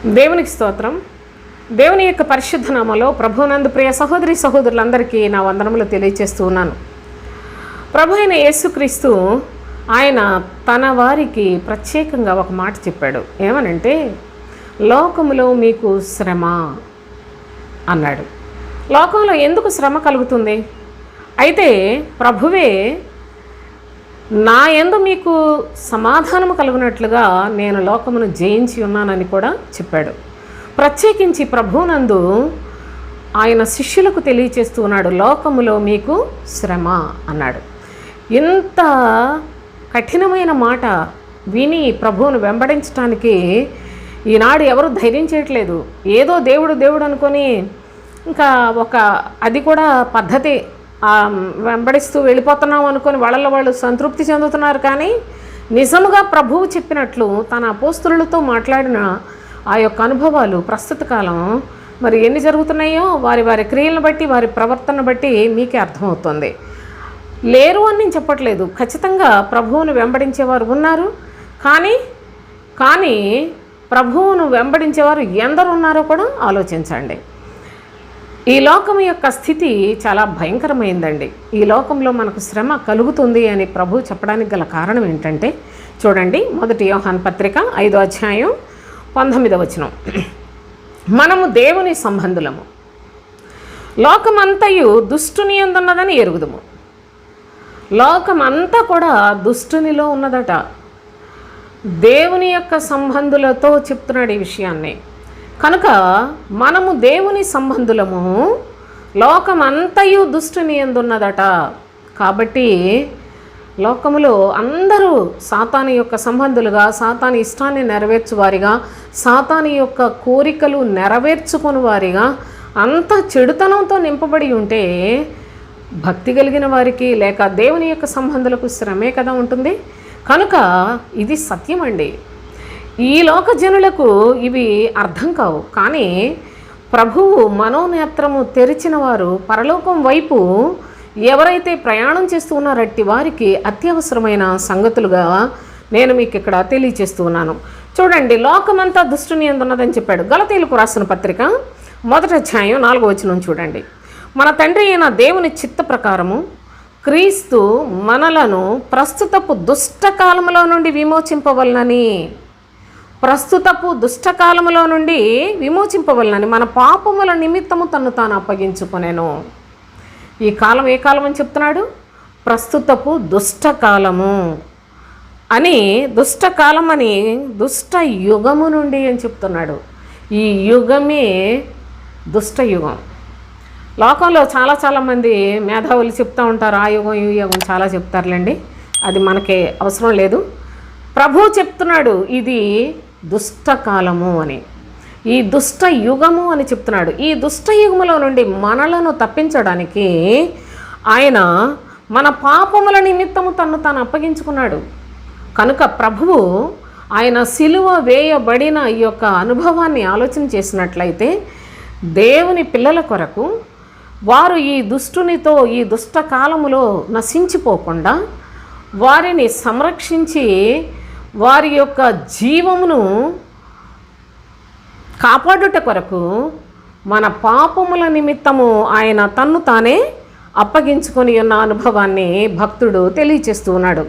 దేవునికి స్తోత్రం. దేవుని యొక్క పరిశుద్ధ నామములో ప్రభువునందు ప్రియ సహోదరి సహోదరులందరికీ నా వందనములు తెలియజేస్తూ ఉన్నాను. ప్రభు అయిన యేసుక్రీస్తు ఆయన తన వారికి ప్రత్యేకంగా ఒక మాట చెప్పాడు. ఏమనంటే, లోకములో మీకు శ్రమ అన్నాడు. లోకంలో ఎందుకు శ్రమ కలుగుతుంది? అయితే ప్రభువే నా యందు మీకు సమాధానము కలుగునట్లుగా నేను లోకమును జయించి ఉన్నానని కూడా చెప్పాడు. ప్రత్యేకించి ప్రభువునందు ఆయన శిష్యులకు తెలియచేస్తూ ఉన్నాడు, లోకములో మీకు శ్రమ అన్నాడు. ఇంత కఠినమైన మాట విని ప్రభువును వెంబడించడానికి ఈనాడు ఎవరు ధైర్యం చేయట్లేదు. ఏదో దేవుడు అనుకొని ఇంకా అది కూడా పద్ధతి వెంబడిస్తూ వెళ్ళిపోతున్నాం అనుకొని వాళ్ళు సంతృప్తి చెందుతున్నారు. కానీ నిజముగా ప్రభువు చెప్పినట్లు తన అపోస్తలులతో మాట్లాడిన ఆ యొక్క అనుభవాలు ప్రస్తుత కాలం మరి ఎన్ని జరుగుతున్నాయో వారి క్రియలను బట్టి వారి ప్రవర్తన బట్టి మీకే అర్థమవుతుంది. లేరు అని నేను చెప్పట్లేదు, ఖచ్చితంగా ప్రభువును వెంబడించేవారు ఉన్నారు. కానీ ప్రభువును వెంబడించేవారు ఎందరు ఉన్నారో కూడా ఆలోచించండి. ఈ లోకం యొక్క స్థితి చాలా భయంకరమైందండి. ఈ లోకంలో మనకు శ్రమ కలుగుతుంది అని ప్రభు చెప్పడానికి గల కారణం ఏంటంటే, చూడండి, 1 యోహాను పత్రిక 5వ అధ్యాయం 19వ వచనం. మనము దేవుని సంబంధులము, లోకమంతయు దుష్టుని యందున్నదని ఎరుగుదుము. లోకమంతా కూడా దుష్టునిలో ఉన్నదట. దేవుని యొక్క సంబంధులతో చెప్తున్నాడు ఈ విషయాన్ని. కనుక మనము దేవుని సంబంధులము, లోకమంతయు దుష్టుని యందున్నదట. కాబట్టి లోకములో అందరూ సాతాను యొక్క సంబంధులుగా, సాతాను ఇష్టాన్ని నెరవేర్చువారిగా, సాతాను యొక్క కోరికలు నెరవేర్చుకుని వారిగా అంత చెడుతనంతో నింపబడి ఉంటే భక్తి కలిగిన వారికి లేక దేవుని యొక్క సంబంధులకు శ్రమే కదా ఉంటుంది. కనుక ఇది సత్యం అండి. ఈ లోక జనులకు ఇవి అర్థం కావు. కానీ ప్రభువు మనోనేత్రము తెరిచిన వారు పరలోకం వైపు ఎవరైతే ప్రయాణం చేస్తూ ఉన్నారట్టి వారికి అత్యవసరమైన సంగతులుగా నేను మీకు ఇక్కడ తెలియచేస్తూ ఉన్నాను. చూడండి, లోకమంతా దుష్టుని యందున్నదని చెప్పాడు. గలతీయులకు రాసిన పత్రిక 1వ అధ్యాయం 4వ వచనం చూడండి. మన తండ్రి అయిన దేవుని చిత్త ప్రకారము క్రీస్తు మనలను ప్రస్తుతపు దుష్టకాలములో నుండి విమోచింపవలనని, ప్రస్తుతపు దుష్టకాలములో నుండి విమోచింపవలనని మన పాపముల నిమిత్తము తన్ను తాను అప్పగించుకొనెను. ఈ కాలం ఏ కాలం అని చెప్తున్నాడు? ప్రస్తుతపు దుష్టకాలము అని, దుష్టకాలం అని దుష్ట యుగము నుండి అని చెప్తున్నాడు. ఈ యుగమే దుష్ట యుగం. లోకంలో చాలామంది మేధావులు చెప్తూ ఉంటారు, ఆ యుగం ఈ యుగం చాలా చెప్తారులేండి, అది మనకి అవసరం లేదు. ప్రభువు చెప్తున్నాడు ఇది దుష్టకాలము అని, ఈ దుష్ట యుగము అని చెప్తున్నాడు. ఈ దుష్ట యుగములో నుండి మనలను తప్పించడానికి ఆయన మన పాపముల నిమిత్తము తన్ను తాను అప్పగించుకున్నాడు. కనుక ప్రభువు ఆయన సిలువ వేయబడిన ఈ యొక్క అనుభవాన్ని ఆలోచన చేసినట్లయితే దేవుని పిల్లల కొరకు వారు ఈ దుష్టునితో ఈ దుష్టకాలములో నశించిపోకుండా వారిని సంరక్షించి వారి యొక్క జీవమును కాపాడుట కొరకు మన పాపముల నిమిత్తము ఆయన తన్ను తానే అప్పగించుకొని ఉన్న అనుభవాన్ని భక్తుడు తెలియచేస్తూ ఉన్నాడు.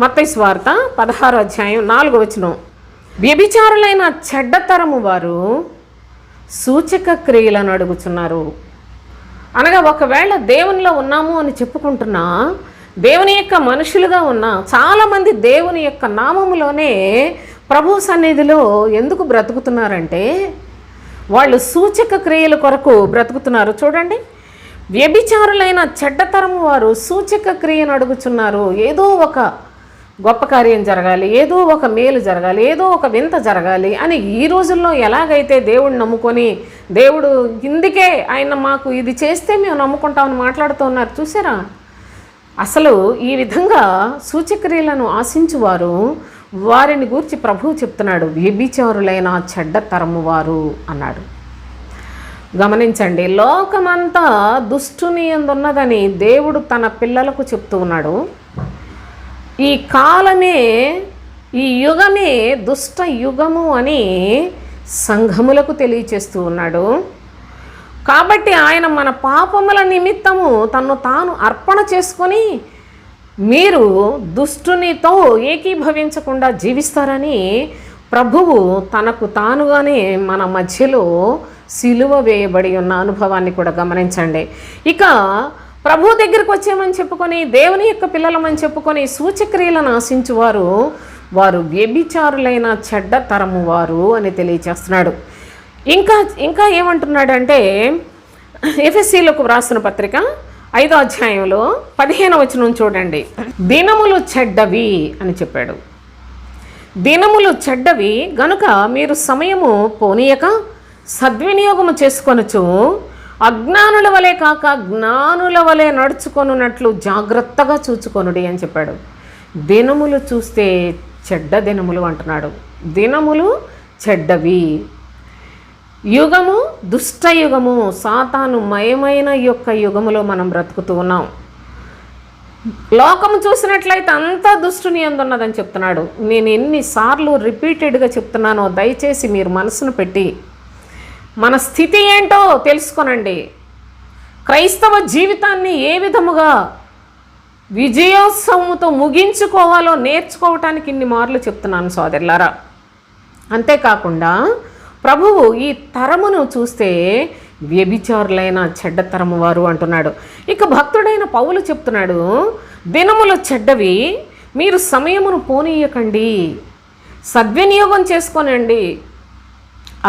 మత్తయి సువార్త 16వ అధ్యాయం 4వ వచనం. వ్యభిచారులైన చెడ్డతరము వారు సూచక క్రియలను అడుగుచున్నారు. అనగా ఒకవేళ దేవునిలో ఉన్నాము అని చెప్పుకుంటున్నా, దేవుని యొక్క మనుషులుగా ఉన్న చాలామంది దేవుని యొక్క నామములోనే ప్రభు సన్నిధిలో ఎందుకు బ్రతుకుతున్నారంటే వాళ్ళు సూచక క్రియల కొరకు బ్రతుకుతున్నారు. చూడండి, వ్యభిచారులైన చెడ్డతరము వారు సూచక క్రియను అడుగుచున్నారు. ఏదో ఒక గొప్ప కార్యం జరగాలి, ఏదో ఒక మేలు జరగాలి, ఏదో ఒక వింత జరగాలి అని ఈ రోజుల్లో ఎలాగైతే దేవుడిని నమ్ముకొని దేవుడు ఇందుకే ఆయన మాకు ఇది చేస్తే మేము నమ్ముకుంటామని మాట్లాడుతూ ఉన్నారు చూసారా. అసలు ఈ విధంగా సూచక్రియలను ఆశించువారు వారిని గూర్చి ప్రభువు చెప్తున్నాడు, వ్యభిచారులైన చెడ్డతరము వారు అన్నాడు. గమనించండి, లోకమంతా దుష్టుని యందున్నదని దేవుడు తన పిల్లలకు చెప్తూ ఉన్నాడు. ఈ కాలమే, ఈ యుగమే దుష్ట యుగము అని సంఘములకు తెలియచేస్తూ ఉన్నాడు. కాబట్టి ఆయన మన పాపముల నిమిత్తము తన్ను తాను అర్పణ చేసుకొని మీరు దుష్టునితో ఏకీభవించకుండా జీవిస్తారని ప్రభువు తనకు తానుగానే మన మధ్యలో సిలువ వేయబడి ఉన్న అనుభవాన్ని కూడా గమనించండి. ఇక ప్రభు దగ్గరికి వచ్చామని చెప్పుకొని, దేవుని యొక్క పిల్లలమని చెప్పుకొని సూచక్రియలను ఆశించువారు వారు వ్యభిచారులైన చెడ్డ తరము వారు అని తెలియచేస్తున్నాడు. ఇంకా ఏమంటున్నాడంటే, ఎఫెసీలకు వ్రాసిన పత్రిక 5వ అధ్యాయంలో 15వ వచనం చూడండి. దినములు చెడ్డవి అని చెప్పాడు. దినములు చెడ్డవి గనుక మీరు సమయము పోనీయక సద్వినియోగము చేసుకొనొచ్చు, అజ్ఞానుల వలె కాక జ్ఞానుల వలె నడుచుకొనున్నట్లు జాగ్రత్తగా చూచుకొనుడి అని చెప్పాడు. దినములు చూస్తే చెడ్డ దినములు అంటున్నాడు. దినములు చెడ్డవి, యుగము దుష్టయుగము, సాతాను మయమైన యొక్క యుగములో మనం బ్రతుకుతూ ఉన్నాం. లోకము చూసినట్లయితే అంతా దుష్టుని అందున్నదని చెప్తున్నాడు. నేను ఎన్నిసార్లు రిపీటెడ్గా చెప్తున్నానో దయచేసి మీరు మనసును పెట్టి మన స్థితి ఏంటో తెలుసుకోనండి. క్రైస్తవ జీవితాన్ని ఏ విధముగా విజయోత్సవంతో ముగించుకోవాలో నేర్చుకోవటానికి ఇన్ని మార్లు చెప్తున్నాను సోదరులారా. అంతేకాకుండా ప్రభువు ఈ తరమును చూస్తే వ్యభిచారులైన చెడ్డ తరము వారు అంటున్నాడు. ఇక భక్తుడైన పౌలు చెప్తున్నాడు, దినములు చెడ్డవి, మీరు సమయమును పోనీయకండి, సద్వినియోగం చేసుకోనండి,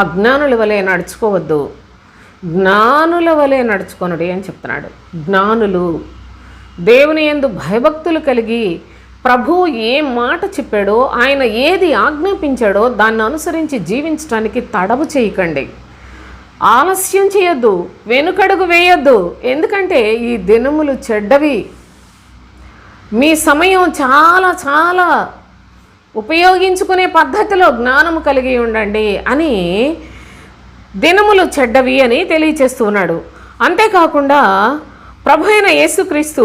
అజ్ఞానుల వలె నడుచుకోవద్దు, జ్ఞానుల వలె నడుచుకొనుడి అని చెప్తున్నాడు. జ్ఞానులు దేవుని యందు భయభక్తులు కలిగి ప్రభువు ఏ మాట చెప్పాడో, ఆయన ఏది ఆజ్ఞాపించాడో దాన్ని అనుసరించి జీవించడానికి తడవు చేయకండి, ఆలస్యం చేయొద్దు, వెనుకడుగు వేయొద్దు. ఎందుకంటే ఈ దినములు చెడ్డవి, మీ సమయం చాలా చాలా ఉపయోగించుకునే పద్ధతిలో జ్ఞానము కలిగి ఉండండి అని దినములు చెడ్డవి అని తెలియచేస్తూ ఉన్నాడు. అంతేకాకుండా ప్రభు అయిన యేసుక్రీస్తు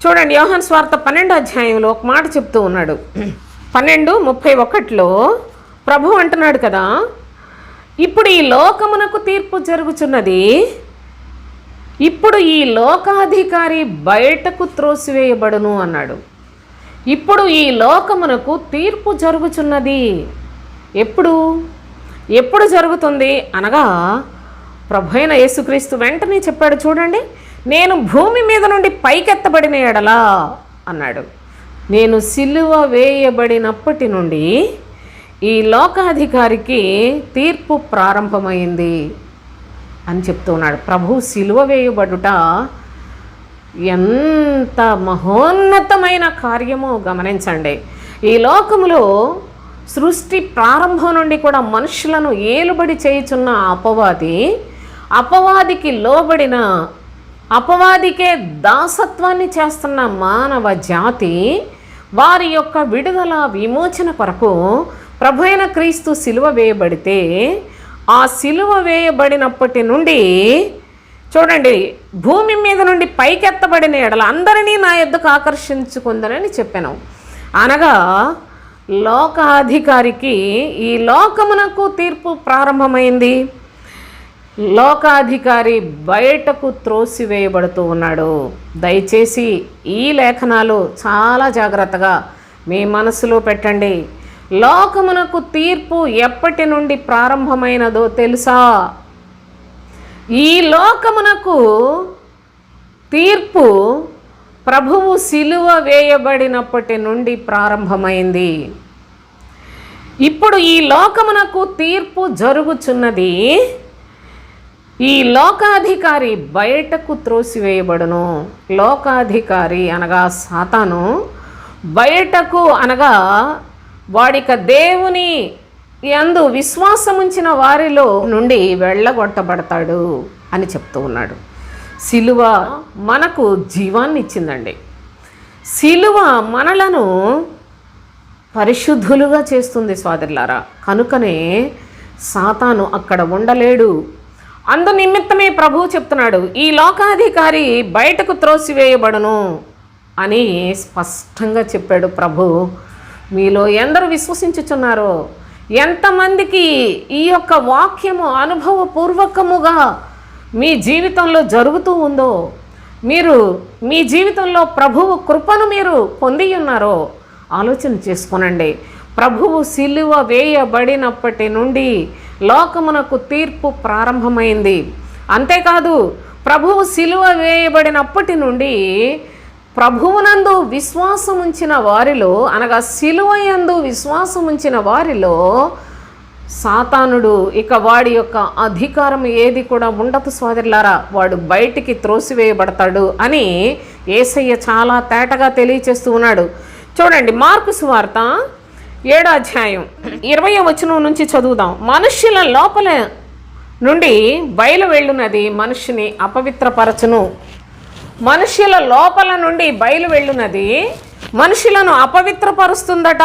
చూడండి, యోహాను సువార్త 12వ అధ్యాయంలో ఒక మాట చెప్తూ ఉన్నాడు. 12:31 ప్రభు అంటున్నాడు కదా, ఇప్పుడు ఈ లోకమునకు తీర్పు జరుగుచున్నది, ఇప్పుడు ఈ లోకాధికారి బయటకు త్రోసివేయబడును అన్నాడు. ఇప్పుడు ఈ లోకమునకు తీర్పు జరుగుచున్నది. ఎప్పుడు జరుగుతుంది అనగా ప్రభు అయిన యేసుక్రీస్తు వెంటనే చెప్పాడు. చూడండి, నేను భూమి మీద నుండి పైకెత్తబడిన ఎడలా అన్నాడు. నేను సిలువ వేయబడినప్పటి నుండి ఈ లోకాధికారికి తీర్పు ప్రారంభమైంది అని చెప్తూ ఉన్నాడు. ప్రభు సిలువ వేయబడుట ఎంత మహోన్నతమైన కార్యమో గమనించండి. ఈ లోకములో సృష్టి ప్రారంభం నుండి కూడా మనుషులను ఏలుబడి చేయుచున్న అపవాదికి లోబడిన, అపవాదికే దాసత్వాన్ని చేస్తున్న మానవ జాతి వారి యొక్క విడుదల విమోచన కొరకు ప్రభు అయిన క్రీస్తు సిలువ వేయబడితే, ఆ సిలువ వేయబడినప్పటి నుండి చూడండి, భూమి మీద నుండి పైకెత్తబడిన ఎడల అందరినీ నా యొద్దకు ఆకర్షించుకుందనని చెప్పాను. అనగా లోకాధికారికి ఈ లోకమునకు తీర్పు ప్రారంభమైంది. లోకాధికారి బయటకు త్రోసివేయబడుతూ ఉన్నాడు. దయచేసి ఈ లేఖనాలు చాలా జాగ్రత్తగా మీ మనసులో పెట్టండి. లోకమునకు తీర్పు ఎప్పటి నుండి ప్రారంభమైనదో తెలుసా? ఈ లోకమునకు తీర్పు ప్రభువు సిలువ వేయబడినప్పటి నుండి ప్రారంభమైంది. ఇప్పుడు ఈ లోకమునకు తీర్పు జరుగుచున్నది. ఈ లోకాధికారి బయటకు త్రోసివేయబడును. లోకాధికారి అనగా సాతాను బయటకు అనగా వాడిక దేవుని యందు విశ్వాసముంచిన వారిలో నుండి వెళ్ళగొట్టబడతాడు అని చెప్తూ ఉన్నాడు. సిలువ మనకు జీవాన్ని ఇచ్చిందండి. సిలువ మనలను పరిశుద్ధులుగా చేస్తుంది సోదరులారా. కనుకనే సాతాను అక్కడ ఉండలేడు. అందు నిమిత్తమే ప్రభువు చెప్తున్నాడు, ఈ లోకాధికారి బయటకు త్రోసివేయబడును అని స్పష్టంగా చెప్పాడు ప్రభు. మీలో ఎందరు విశ్వసించుచున్నారో, ఎంతమందికి ఈ యొక్క వాక్యము అనుభవపూర్వకముగా మీ జీవితంలో జరుగుతూ ఉందో, మీరు మీ జీవితంలో ప్రభువు కృపను మీరు పొంది ఉన్నారో ఆలోచన చేసుకోనండి. ప్రభువు సిలువ వేయబడినప్పటి నుండి లోకమునకు తీర్పు ప్రారంభమైంది. అంతేకాదు, ప్రభువు సిలువ వేయబడినప్పటి నుండి ప్రభువునందు విశ్వాసం ఉంచిన వారిలో, అనగా సిలువ యందు విశ్వాసం ఉంచిన వారిలో సాతానుడు ఇక వాడి యొక్క అధికారం ఏది కూడా ఉండదు సోదరులారా. వాడు బయటికి త్రోసివేయబడతాడు అని యేసయ్య చాలా తేటగా తెలియచేస్తూ ఉన్నాడు. చూడండి, మార్కు సువార్త 7వ అధ్యాయం 20వ వచనం నుంచి చదువుదాం. మనుష్యుల లోపల నుండి బయలు వెళ్ళునది మనుష్యుని అపవిత్రపరచును. మనుష్యుల లోపల నుండి బయలు వెళ్ళునది మనుషులను అపవిత్రపరుస్తుందట.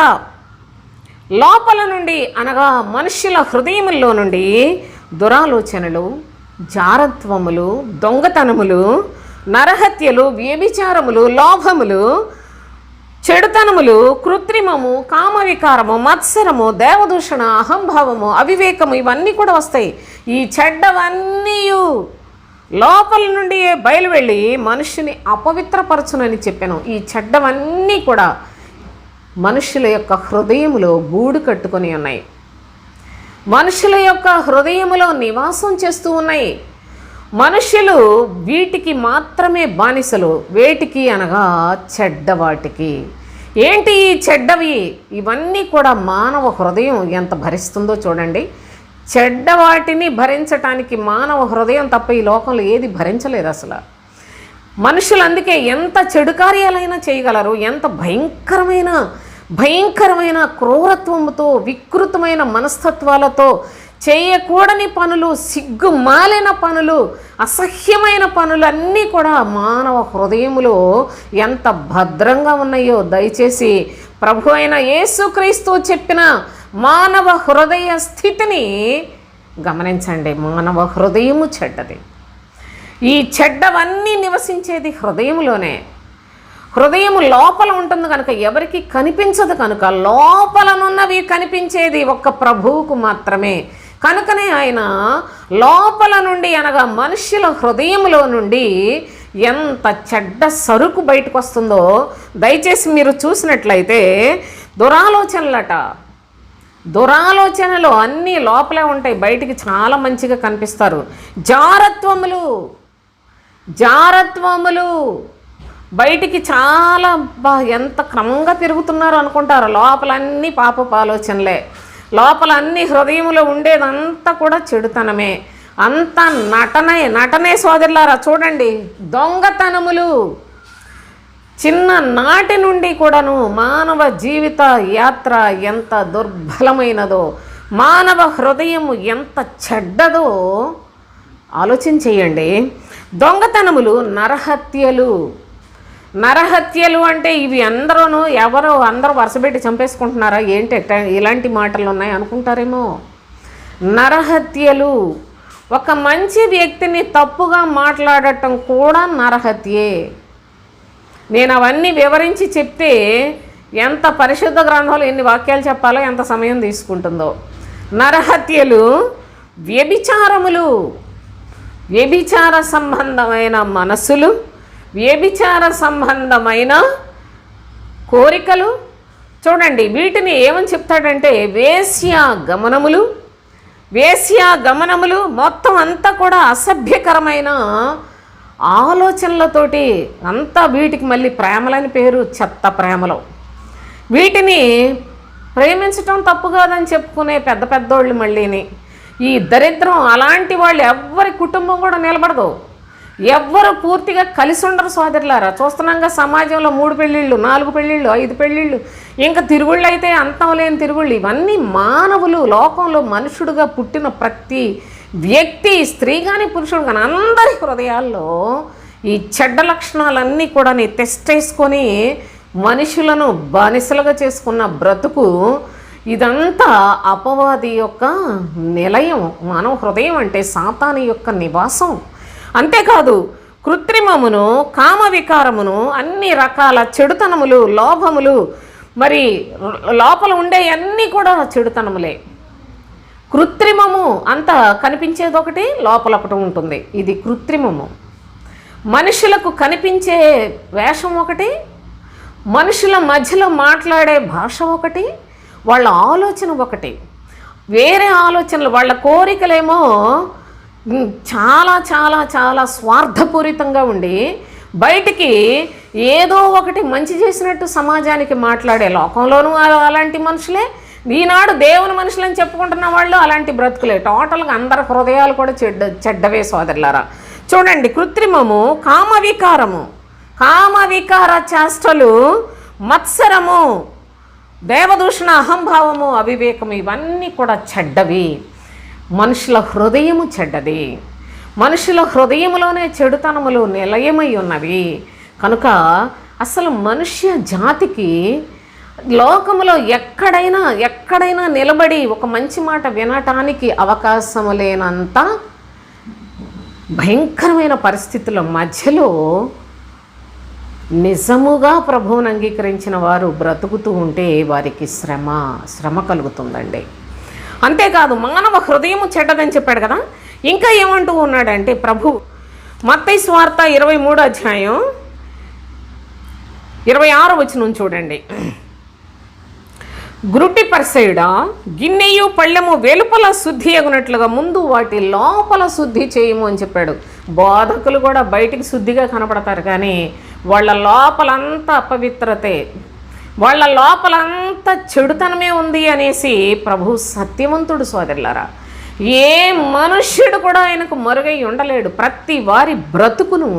లోపల నుండి అనగా మనుష్యుల హృదయముల్లో నుండి దురాలోచనలు, జారత్వములు, దొంగతనములు, నరహత్యలు, వ్యభిచారములు, లోభములు, చెడుతనములు, కృత్రిమము, కామవికారము, మత్సరము, దేవదూషణ, అహంభావము, అవివేకము, ఇవన్నీ కూడా వస్తాయి. ఈ చెడ్డవన్నీ లోపల నుండి బయలు వెళ్ళి మనుష్యుని అపవిత్రపరచునని చెప్పాను. ఈ చెడ్డవన్నీ కూడా మనుషుల యొక్క హృదయములో గూడు కట్టుకొని ఉన్నాయి, మనుషుల యొక్క హృదయములో నివాసం చేస్తూ ఉన్నాయి. మనుషులు వీటికి మాత్రమే బానిసలు. వేటికి అనగా చెడ్డవాటికి. ఏంటి ఈ చెడ్డవి? ఇవన్నీ కూడా మానవ హృదయం ఎంత భరిస్తుందో చూడండి. చెడ్డవాటిని భరించటానికి మానవ హృదయం తప్ప ఈ లోకంలో ఏది భరించలేదు అసలు. మనుషులు అందుకే ఎంత చెడు కార్యాలైనా చేయగలరు. ఎంత భయంకరమైన క్రూరత్వముతో, వికృతమైన మనస్తత్వాలతో, చేయకూడని పనులు, సిగ్గుమాలిన పనులు, అసహ్యమైన పనులు అన్నీ కూడా మానవ హృదయములో ఎంత భద్రంగా ఉన్నాయో దయచేసి ప్రభు అయిన యేసుక్రీస్తు చెప్పిన మానవ హృదయ స్థితిని గమనించండి. మానవ హృదయము చెడ్డది. ఈ చెడ్డవన్నీ నివసించేది హృదయములోనే. హృదయము లోపల ఉంటుంది కనుక ఎవరికి కనిపించదు. కనుక లోపలనున్నవి కనిపించేది ఒక్క ప్రభువుకు మాత్రమే. కనుకనే ఆయన లోపల నుండి అనగా మనుష్యుల హృదయములో నుండి ఎంత చెడ్డ సరుకు బయటకు వస్తుందో దయచేసి మీరు చూసినట్లయితే, దురాలోచనలు అన్నీ లోపలే ఉంటాయి, బయటికి చాలా మంచిగా కనిపిస్తారు. జారత్వములు బయటికి చాలా ఎంత క్రమంగా పెరుగుతున్నారో అనుకుంటారు. లోపల అన్నీ పాపపు ఆలోచనలే. లోపల అన్ని హృదయంలో ఉండేదంతా కూడా చెడుతనమే, అంతా నటనే సోదరులారా. చూడండి, దొంగతనములు చిన్న నాటి నుండి కూడాను మానవ జీవిత యాత్ర ఎంత దుర్బలమైనదో, మానవ హృదయము ఎంత చెడ్డదో ఆలోచన చేయండి. దొంగతనములు, నరహత్యలు అంటే ఇవి అందరూ వరుసపెట్టి చంపేసుకుంటున్నారా ఏంటి, ఇలాంటి మాటలు ఉన్నాయి అనుకుంటారేమో. నరహత్యలు, ఒక మంచి వ్యక్తిని తప్పుగా మాట్లాడటం కూడా నరహత్యే. నేను అవన్నీ వివరించి చెప్తే ఎంత పరిశుద్ధ గ్రంథంలో ఎన్ని వాక్యాలు చెప్పాలో ఎంత సమయం తీసుకుంటుందో. నరహత్యలు, వ్యభిచారములు, వ్యభిచార సంబంధమైన మనసులు, వ్యభిచార సంబంధమైన కోరికలు. చూడండి, వీటిని ఏమని చెప్తాడంటే వేశ్యాగమనములు మొత్తం అంతా కూడా అసభ్యకరమైన ఆలోచనలతోటి అంతా. వీటికి మళ్ళీ ప్రేమలని పేరు, చెత్త ప్రేమలు. వీటిని ప్రేమించటం తప్పు కాదని చెప్పుకునే పెద్దోళ్ళు మళ్ళీని. ఈ దరిద్రం అలాంటి వాళ్ళు ఎవ్వరి కుటుంబం కూడా నిలబడదు, ఎవ్వరు పూర్తిగా కలిసి ఉండరు సోదరులారా. చూస్తున్నాగా సమాజంలో 3 పెళ్ళిళ్ళు, 4 పెళ్ళిళ్ళు, 5 పెళ్ళిళ్ళు, ఇంకా తిరుగుళ్ళు అయితే అంతం లేని తిరుగుళ్ళు. ఇవన్నీ మానవులు, లోకంలో మనుషుడుగా పుట్టిన ప్రతి వ్యక్తి, స్త్రీ కానీ పురుషుడు కానీ అందరి హృదయాల్లో ఈ చెడ్డ లక్షణాలన్నీ కూడా తెస్టేసుకొని మనుషులను బానిసలుగా చేసుకున్న బ్రతుకు. ఇదంతా అపవాది యొక్క నిలయం. మానవ హృదయం అంటే సాతాను యొక్క నివాసం. అంతేకాదు, కృత్రిమమును, కామవికారమును, అన్ని రకాల చెడుతనములు, లోభములు, మరి లోపల ఉండే అన్నీ కూడా చెడుతనములే. కృత్రిమము అంత కనిపించేది ఒకటి, లోపల ఒకటి ఉంటుంది. ఇది కృత్రిమము. మనుషులకు కనిపించే వేషం ఒకటి, మనుషుల మధ్యలో మాట్లాడే భాష ఒకటి, వాళ్ళ ఆలోచన ఒకటి, వేరే ఆలోచనలు, వాళ్ళ కోరికలేమో చాలా చాలా చాలా స్వార్థపూరితంగా ఉండి బయటికి ఏదో ఒకటి మంచి చేసినట్టు సమాజానికి మాట్లాడే, లోకంలోనూ అలాంటి మనుషులే, ఈనాడు దేవుని మనుషులని చెప్పుకుంటున్న వాళ్ళు అలాంటి బ్రతుకులే. టోటల్గా అందరి హృదయాలు కూడా చెడ్డవే సోదరులారా. చూడండి, కృత్రిమము, కామవికారము, కామవికార చేష్టలు, మత్సరము, దేవదూషణ, అహంభావము, అవివేకము, ఇవన్నీ కూడా చెడ్డవి. మనుషుల హృదయము చెడ్డది. మనుషుల హృదయములోనే చెడుతనములు నిలయమై ఉన్నవి. కనుక అసలు మనుష్య జాతికి లోకములో ఎక్కడైనా నిలబడి ఒక మంచి మాట వినటానికి అవకాశం లేనంత భయంకరమైన పరిస్థితుల మధ్యలో నిజముగా ప్రభువుని అంగీకరించిన వారు బ్రతుకుతూ ఉంటే వారికి శ్రమ కలుగుతుందండి. అంతేకాదు, మానవ హృదయము చెడ్డదని చెప్పాడు కదా. ఇంకా ఏమంటూ ఉన్నాడంటే ప్రభు, మత్తయి సువార్త 23వ అధ్యాయం 26వ వచనం చూడండి. గ్రుడ్డి పరిసయుడా, గిన్నెయు పళ్ళెము వెలుపల శుద్ధి అగునట్లుగా ముందు వాటి లోపల శుద్ధి చేయము అని చెప్పాడు. బోధకులు కూడా బయటికి శుద్ధిగా కనపడతారు, కానీ వాళ్ళ లోపలంతా అపవిత్రతే, వాళ్ళ లోపలంతా చెడుతనమే ఉంది అనేసి ప్రభు సత్యవంతుడు సోదరులారా. ఏ మనుష్యుడు కూడా ఆయనకు మరుగై ఉండలేడు. ప్రతి వారి బ్రతుకును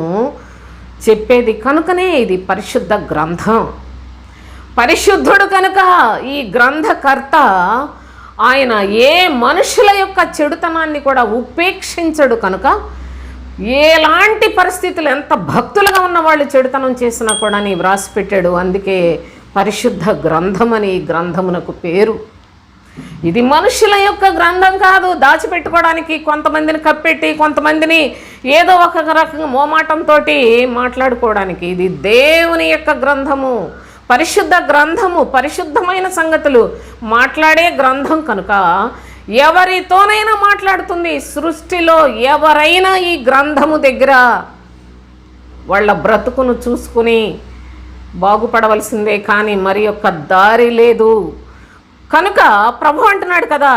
చెప్పేది కనుకనే ఇది పరిశుద్ధ గ్రంథం. పరిశుద్ధుడు కనుక ఈ గ్రంథకర్త ఆయన ఏ మనుషుల యొక్క చెడుతనాన్ని కూడా ఉపేక్షించడు. కనుక ఎలాంటి పరిస్థితులు, ఎంత భక్తులుగా ఉన్న వాళ్ళు చెడుతనం చేసినా కూడా నీ వ్రాసి పెట్టాడు. అందుకే పరిశుద్ధ గ్రంథం అని ఈ గ్రంథమునకు పేరు. ఇది మనుషుల యొక్క గ్రంథం కాదు, దాచిపెట్టుకోవడానికి, కొంతమందిని కప్పెట్టి కొంతమందిని ఏదో ఒక రకంగా మోమాటంతో మాట్లాడుకోవడానికి. ఇది దేవుని యొక్క గ్రంథము, పరిశుద్ధ గ్రంథము, పరిశుద్ధమైన సంగతులు మాట్లాడే గ్రంథం. కనుక ఎవరితోనైనా మాట్లాడుతుంది. సృష్టిలో ఎవరైనా ఈ గ్రంథము దగ్గర వాళ్ళ బ్రతుకును చూసుకుని బాగుపడవలసిందే, కానీ మరి యొక్క దారి లేదు. కనుక ప్రభు అంటున్నాడు కదా,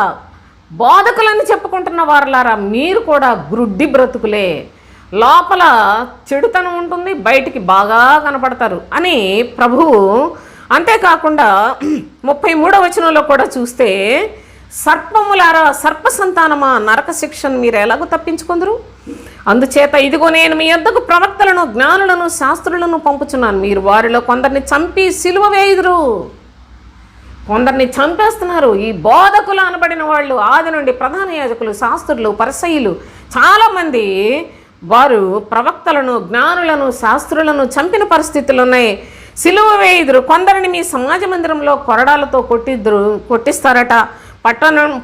బోధకులని చెప్పుకుంటున్న వారలారా, మీరు కూడా గ్రుడ్డి బ్రతుకులే, లోపల చెడుతనం ఉంటుంది, బయటికి బాగా కనపడతారు అని ప్రభువు. అంతేకాకుండా 33వ వచనంలో కూడా చూస్తే, సర్పములారా, సర్ప సంతానమా, నరక శిక్షను మీరు ఎలాగో తప్పించుకుందరు? అందుచేత ఇదిగో నేను మీ యొద్దకు ప్రవక్తలను, జ్ఞానులను, శాస్త్రులను పంపుచున్నాను. మీరు వారిలో కొందరిని చంపి సిలువ వేయుదురు. కొందరిని చంపేస్తున్నారు. ఈ బోధకులు అనబడిన వాళ్ళు ఆది నుండి ప్రధాన యాజకులు, శాస్త్రులు, పరిసయ్యులు చాలామంది వారు ప్రవక్తలను, జ్ఞానులను, శాస్త్రులను చంపిన పరిస్థితులు ఉన్నాయి. సిలువ వేయుదురు. కొందరిని మీ సమాజ మందిరంలో కొరడాలతో కొట్టిస్తారట.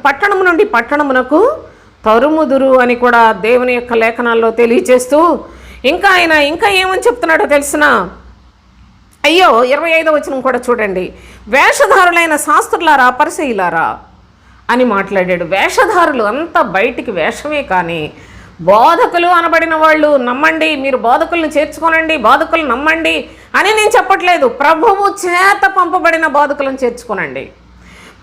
పట్టణము నుండి పట్టణమునకు తరుముదురు అని కూడా దేవుని యొక్క లేఖనాల్లో తెలియచేస్తూ, ఇంకా ఏమని చెప్తున్నాడో తెలిసిన, అయ్యో 25వ వచనం కూడా చూడండి. వేషధారులైన శాస్త్రులారా, పరిసయ్యులారా అని మాట్లాడాడు. వేషధారులు అంతా బయటికి వేషమే, కానీ బోధకులు అనబడిన వాళ్ళు నమ్మండి, మీరు బోధకులను చేర్చుకోనండి, బోధకులు నమ్మండి అని నేను చెప్పట్లేదు. ప్రభువు చేత పంపబడిన బోధకులను చేర్చుకోనండి.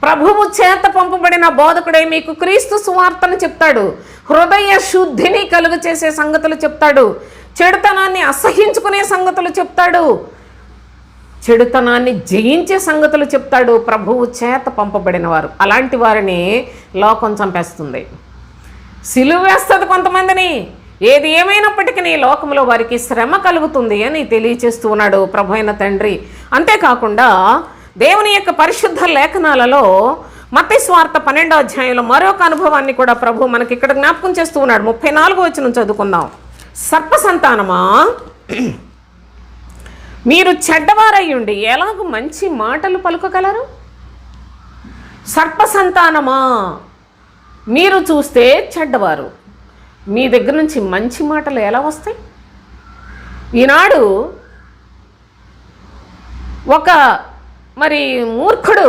ప్రభువు చేత పంపబడిన బోధకుడే మీకు క్రీస్తు సువార్తను చెప్తాడు, హృదయ శుద్ధిని కలుగు చేసే సంగతులు చెప్తాడు, చెడుతనాన్ని అసహించుకునే సంగతులు చెప్తాడు, చెడుతనాన్ని జయించే సంగతులు చెప్తాడు. ప్రభువు చేత పంపబడిన వారు, అలాంటి వారిని లోకం చంపేస్తుంది, సిలువ వేస్తుంది కొంతమందిని. ఏది ఏమైనప్పటికీ లోకంలో వారికి శ్రమ కలుగుతుంది అని తెలియచేస్తూ ఉన్నాడు ప్రభు అయిన తండ్రి. అంతేకాకుండా దేవుని యొక్క పరిశుద్ధ లేఖనాలలో మత్తయి సువార్త 12వ అధ్యాయంలో మరొక అనుభవాన్ని కూడా ప్రభు మనకి ఇక్కడ జ్ఞాపకం చేస్తూ ఉన్నాడు. 34వ వచనం చదువుకుందాం. సర్ప సంతానమా, మీరు చెడ్డవారయ్యుండి ఎలాగూ మంచి మాటలు పలుకగలరు? సర్ప సంతానమా, మీరు చూస్తే చెడ్డవారు, మీ దగ్గర నుంచి మంచి మాటలు ఎలా వస్తాయి? ఈనాడు ఒక మూర్ఖుడు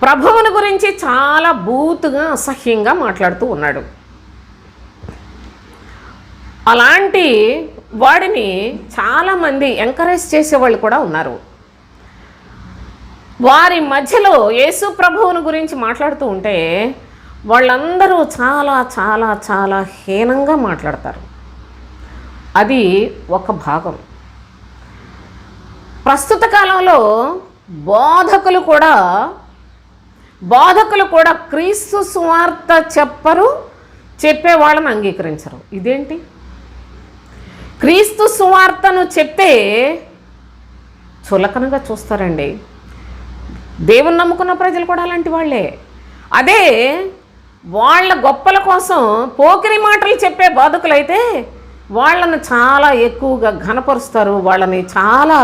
ప్రభువుని గురించి చాలా బూతుగా అసహ్యంగా మాట్లాడుతూ ఉన్నాడు. అలాంటి వాడిని చాలామంది ఎంకరేజ్ చేసేవాళ్ళు కూడా ఉన్నారు. వారి మధ్యలో యేసు ప్రభువుని గురించి మాట్లాడుతూ ఉంటే వాళ్ళందరూ చాలా చాలా చాలా హీనంగా మాట్లాడతారు. అది ఒక భాగం. ప్రస్తుత కాలంలో బోధకులు కూడా క్రీస్తు సువార్త చెప్పే వాళ్ళని అంగీకరించరు. ఇదేంటి? క్రీస్తు సువార్తను చెప్తే చులకనగా చూస్తారండి. దేవుని నమ్ముకున్న ప్రజలు కూడా అలాంటి వాళ్ళే. అదే వాళ్ళ గొప్పల కోసం పోకిరి మాటలు చెప్పే బోధకులైతే వాళ్ళని చాలా ఎక్కువగా ఘనపరుస్తారు, వాళ్ళని చాలా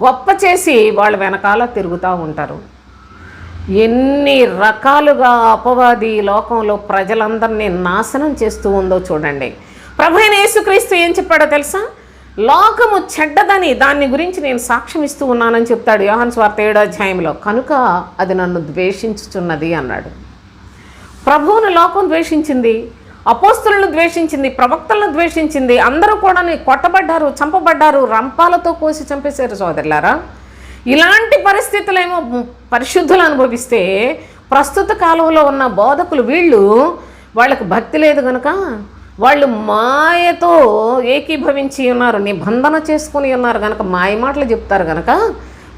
గొప్ప చేసి వాళ్ళ వెనకాల తిరుగుతూ ఉంటారు. ఎన్ని రకాలుగా అపవాది లోకంలో ప్రజలందరినీ నాశనం చేస్తూ ఉందో చూడండి. ప్రభువైన యేసుక్రీస్తు ఏం చెప్పాడో తెలుసా? లోకము చెడ్డదని దాని గురించి నేను సాక్ష్యం ఇస్తూ ఉన్నానని చెప్తాడు యోహాను సువార్త 7వ అధ్యాయంలో. కనుక అది నన్ను ద్వేషించుచున్నది అన్నాడు. ప్రభువును లోకం ద్వేషించింది, అపోస్తలులను ద్వేషించింది, ప్రవక్తలను ద్వేషించింది. అందరూ కూడా కొట్టబడ్డారు, చంపబడ్డారు, రంపాలతో కోసి చంపేశారు సోదరులారా. ఇలాంటి పరిస్థితులేమో పరిశుద్ధులు అనుభవిస్తే ప్రస్తుత కాలంలో ఉన్న బోధకులు వాళ్ళకి భక్తి లేదు కనుక వాళ్ళు మాయతో ఏకీభవించి ఉన్నారు, నిబంధన చేసుకుని ఉన్నారు కనుక మాయ మాటలు చెప్తారు కనుక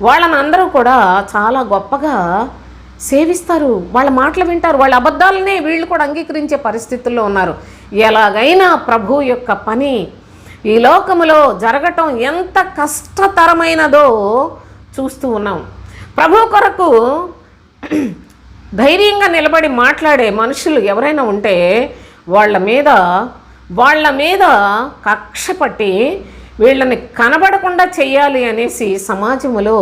వాళ్ళని అందరూ కూడా చాలా గొప్పగా సేవిస్తారు, వాళ్ళ మాటలు వింటారు, వాళ్ళ అబద్ధాలనే వీళ్ళు కూడా అంగీకరించే పరిస్థితుల్లో ఉన్నారు. ఎలాగైనా ప్రభు యొక్క పని ఈ లోకములో జరగటం ఎంత కష్టతరమైనదో చూస్తూ ఉన్నాం. ప్రభు కొరకు ధైర్యంగా నిలబడి మాట్లాడే మనుషులు ఎవరైనా ఉంటే వాళ్ళ మీద కక్ష పట్టి వీళ్ళని కనబడకుండా చెయ్యాలి అనేసి సమాజంలో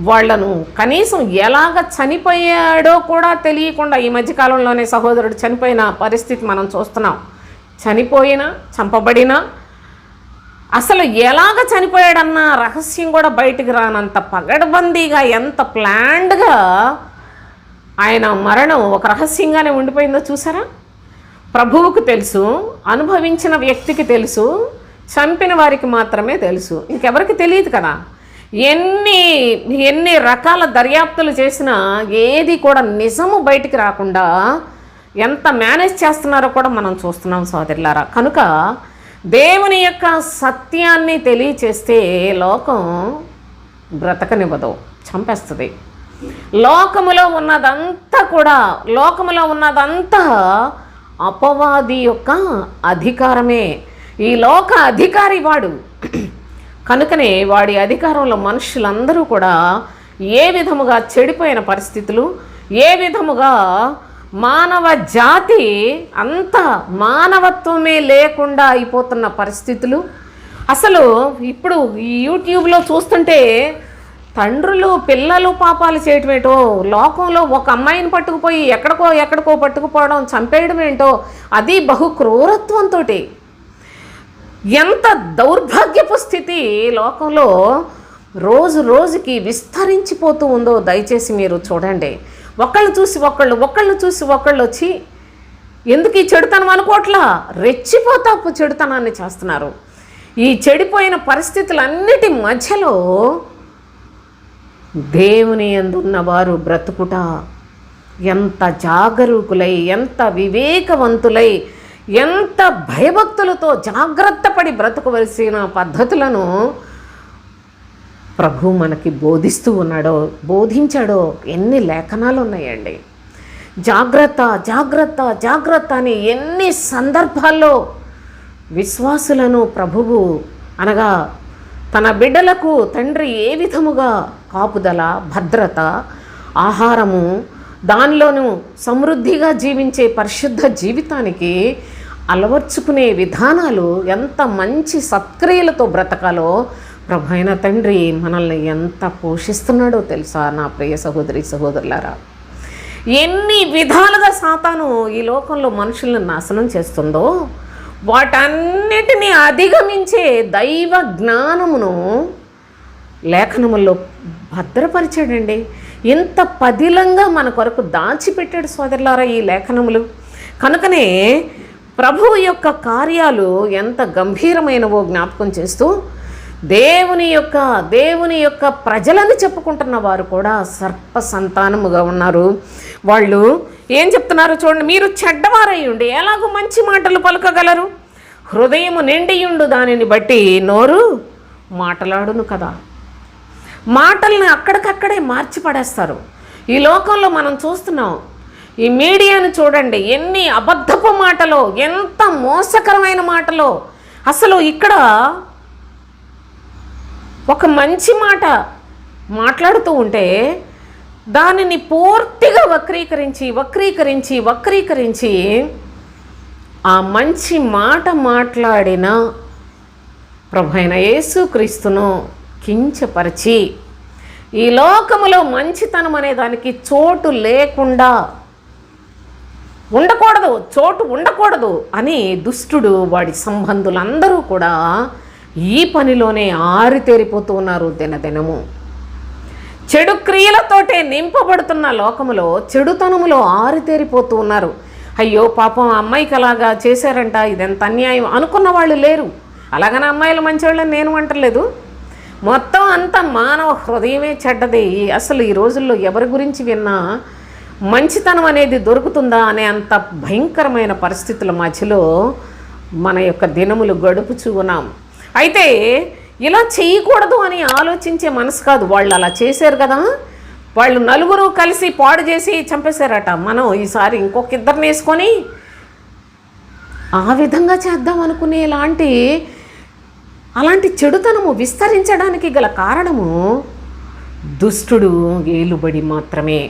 వాళ్ళను కనీసం ఎలాగ చనిపోయాడో కూడా తెలియకుండా ఈ మధ్యకాలంలోనే సహోదరుడు చనిపోయిన పరిస్థితి మనం చూస్తున్నాం. చనిపోయినా చంపబడినా అసలు ఎలాగ చనిపోయాడన్న రహస్యం కూడా బయటికి రానంత పగడ్బందీగా ఎంత ప్లాన్డ్గా ఆయన మరణం ఒక రహస్యంగానే ఉండిపోయిందో చూసారా? ప్రభువుకు తెలుసు, అనుభవించిన వ్యక్తికి తెలుసు, చంపిన వారికి మాత్రమే తెలుసు, ఇంకెవరికి తెలియదు కదా. ఎన్ని రకాల దర్యాప్తులు చేసినా ఏది కూడా నిజము బయటికి రాకుండా ఎంత మేనేజ్ చేస్తున్నారో కూడా మనం చూస్తున్నాం సోదరులారా. కనుక దేవుని యొక్క సత్యాన్ని తెలియచేస్తే లోకం బ్రతకనివ్వదు, చంపేస్తుంది. లోకములో ఉన్నదంతా అపవాది యొక్క అధికారమే. ఈ లోక అధికారి వాడు కనుకనే వాడి అధికారంలో మనుషులందరూ కూడా ఏ విధముగా చెడిపోయిన పరిస్థితులు, ఏ విధముగా మానవ జాతి అంత మానవత్వమే లేకుండా అయిపోతున్న పరిస్థితులు. అసలు ఇప్పుడు ఈ యూట్యూబ్లో చూస్తుంటే తండ్రులు పిల్లలు పాపాలు చేయటం ఏంటో, లోకంలో ఒక అమ్మాయిని పట్టుకుపోయి ఎక్కడికో పట్టుకుపోవడం, చంపేయడం ఏంటో, అది బహు క్రూరత్వంతో ఎంత దౌర్భాగ్యపు స్థితి లోకంలో రోజు రోజుకి విస్తరించిపోతూ ఉందో దయచేసి మీరు చూడండి. ఒకళ్ళు చూసి ఒకళ్ళు వచ్చి ఎందుకు ఈ చెడుతనం అనుకోవట్లా, రెచ్చిపోతా చెడుతనాన్ని చేస్తున్నారు. ఈ చెడిపోయిన పరిస్థితులన్నిటి మధ్యలో దేవుని యందున్న వారు బ్రతుకుట ఎంత జాగరూకులై, ఎంత వివేకవంతులై, ఎంత భయభక్తులతో జాగ్రత్త పడి బ్రతకవలసిన పద్ధతులను ప్రభు మనకి బోధించాడో ఎన్ని లేఖనాలు ఉన్నాయండి. జాగ్రత్త అని ఎన్ని సందర్భాల్లో విశ్వాసులను ప్రభువు అనగా తన బిడ్డలకు తండ్రి ఏ విధముగా కాపుదల, భద్రత, ఆహారము, దానిలోనూ సమృద్ధిగా జీవించే పరిశుద్ధ జీవితానికి అలవర్చుకునే విధానాలు, ఎంత మంచి సత్క్రియలతో బ్రతకాలో ప్రభు అయిన తండ్రి మనల్ని ఎంత పోషిస్తున్నాడో తెలుసా నా ప్రియ సహోదరులారా. ఎన్ని విధాలుగా సాతాను ఈ లోకంలో మనుషులను నాశనం చేస్తుందో వాటన్నిటినీ అధిగమించే దైవ జ్ఞానమును లేఖనముల్లో భద్రపరిచాడండి. ఇంత పదిలంగా మన కొరకు దాచిపెట్టాడు సోదరులారా ఈ లేఖనములు. కనుకనే ప్రభువు యొక్క కార్యాలు ఎంత గంభీరమైనవో జ్ఞాపకం చేస్తూ దేవుని యొక్క ప్రజలని చెప్పుకుంటున్న వారు కూడా సర్ప సంతానముగా ఉన్నారు. వాళ్ళు ఏం చెప్తున్నారు చూడండి, మీరు చెడ్డవారయ్యుండి ఎలాగో మంచి మాటలు పలకగలరు, హృదయము నిండియుండు దానిని బట్టి నోరు మాటలాడును కదా. మాటల్ని అక్కడికక్కడే మార్చి పడేస్తారు. ఈ లోకంలో మనం చూస్తున్నాం, ఈ మీడియాను చూడండి, ఎన్ని అబద్ధపు మాటలో, ఎంత మోసకరమైన మాటలో. అసలు ఇక్కడ ఒక మంచి మాట మాట్లాడుతూ ఉంటే దానిని పూర్తిగా వక్రీకరించి ఆ మంచి మాట మాట్లాడిన ప్రభువైన యేసుక్రీస్తును కించపరిచి ఈ లోకములో మంచితనం అనే దానికి చోటు ఉండకూడదు అని దుష్టుడు వాడి సంబంధులందరూ కూడా ఈ పనిలోనే ఆరితేరిపోతూ ఉన్నారు. దినదినము చెడు క్రియలతోటే నింపబడుతున్న లోకములో చెడుతనములో ఆరితేరిపోతూ ఉన్నారు. అయ్యో పాపం అమ్మాయికి అలాగా చేశారంట, ఇదెంత అన్యాయం అనుకున్న వాళ్ళు లేరు. అలాగనే అమ్మాయిలు మంచివాళ్ళని నేను అంటలేదు. మొత్తం అంతా మానవ హృదయమే చెడ్డది. అసలు ఈ రోజుల్లో ఎవరి గురించి విన్నా మంచితనం అనేది దొరుకుతుందా అనే అంత భయంకరమైన పరిస్థితుల మధ్యలో మన యొక్క దినములు గడుపుచూ ఉన్నాం. అయితే ఇలా చేయకూడదు అని ఆలోచించే మనసు కాదు. వాళ్ళు అలా చేశారు కదా, వాళ్ళు నలుగురు కలిసి పాడు చేసి చంపేశారట. మనం ఈసారి ఇంకొక ఇద్దరిని వేసుకొని ఆ విధంగా చేద్దాం అనుకునే అలాంటి చెడుతనము విస్తరించడానికి గల కారణము దుష్టుడు ఏలుబడి మాత్రమే.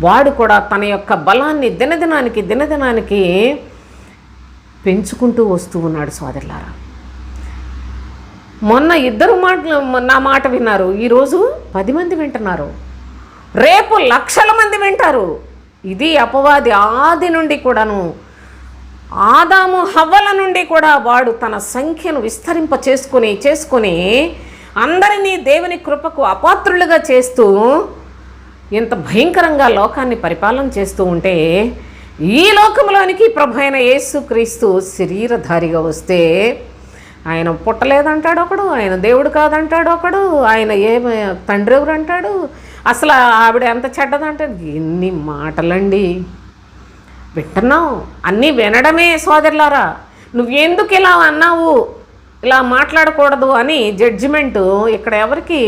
వాడు కూడా తన యొక్క బలాన్ని దినదినానికి పెంచుకుంటూ వస్తూ ఉన్నాడు. సోదరులారా, మొన్న ఇద్దరు నా మాట విన్నారు, ఈరోజు 10 మంది వింటున్నారు, రేపు లక్షల మంది వింటారు. ఇది అపవాది ఆది నుండి కూడాను, ఆదాము హవ్వల నుండి కూడా వాడు తన సంఖ్యను విస్తరింప చేసుకొని అందరినీ దేవుని కృపకు అపాత్రులుగా చేస్తూ ఇంత భయంకరంగా లోకాన్ని పరిపాలన చేస్తూ ఉంటే, ఈ లోకంలోనికి ప్రభువైన యేసుక్రీస్తు శరీరధారిగా వస్తే ఆయన పుట్టలేదంటాడు ఒకడు, ఆయన దేవుడు కాదంటాడు ఒకడు, ఆయన తండ్రి ఎవరు అంటాడు, అసలు ఆవిడ ఎంత చెడ్డదంటాడు. ఎన్ని మాటలండి వింటున్నావు, అన్నీ వినడమే. సోదరులారా, నువ్వెందుకు ఇలా అన్నావు, ఇలా మాట్లాడకూడదు అని జడ్జిమెంటు ఇక్కడ ఎవరికి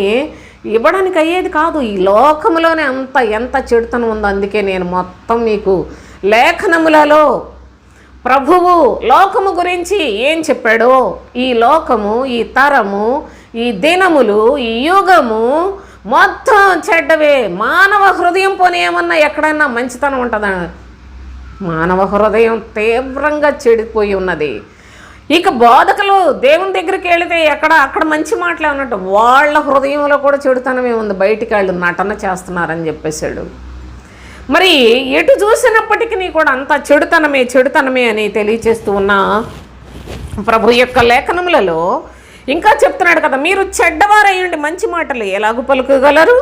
ఇవ్వడానికి అయ్యేది కాదు. ఈ లోకములోనే ఎంత చెడుతనం ఉందో. అందుకే నేను మొత్తం మీకు లేఖనములలో ప్రభువు లోకము గురించి ఏం చెప్పాడో, ఈ లోకము, ఈ తరము, ఈ దినములు, ఈ యుగము మొత్తం చెడ్డవే. మానవ హృదయం పోనీ ఏమన్నా ఎక్కడైనా మంచితనం ఉంటుందా? మానవ హృదయం తీవ్రంగా చెడిపోయి ఉన్నది. ఇక బోధకులు దేవుని దగ్గరికి వెళితే అక్కడ మంచి మాటలే ఉన్నట్టు వాళ్ళ హృదయంలో కూడా చెడుతనమే ఉంది, బయటికి వాళ్ళు నటన చేస్తున్నారని చెప్పేశాడు. మరి ఎటు చూసినప్పటికీ కూడా అంత చెడుతనమే అని తెలియచేస్తూ ఉన్న ప్రభు యొక్క లేఖనములలో ఇంకా చెప్తున్నాడు కదా, మీరు చెడ్డవారయ్యండి మంచి మాటలు ఎలాగూ పలుకగలరు,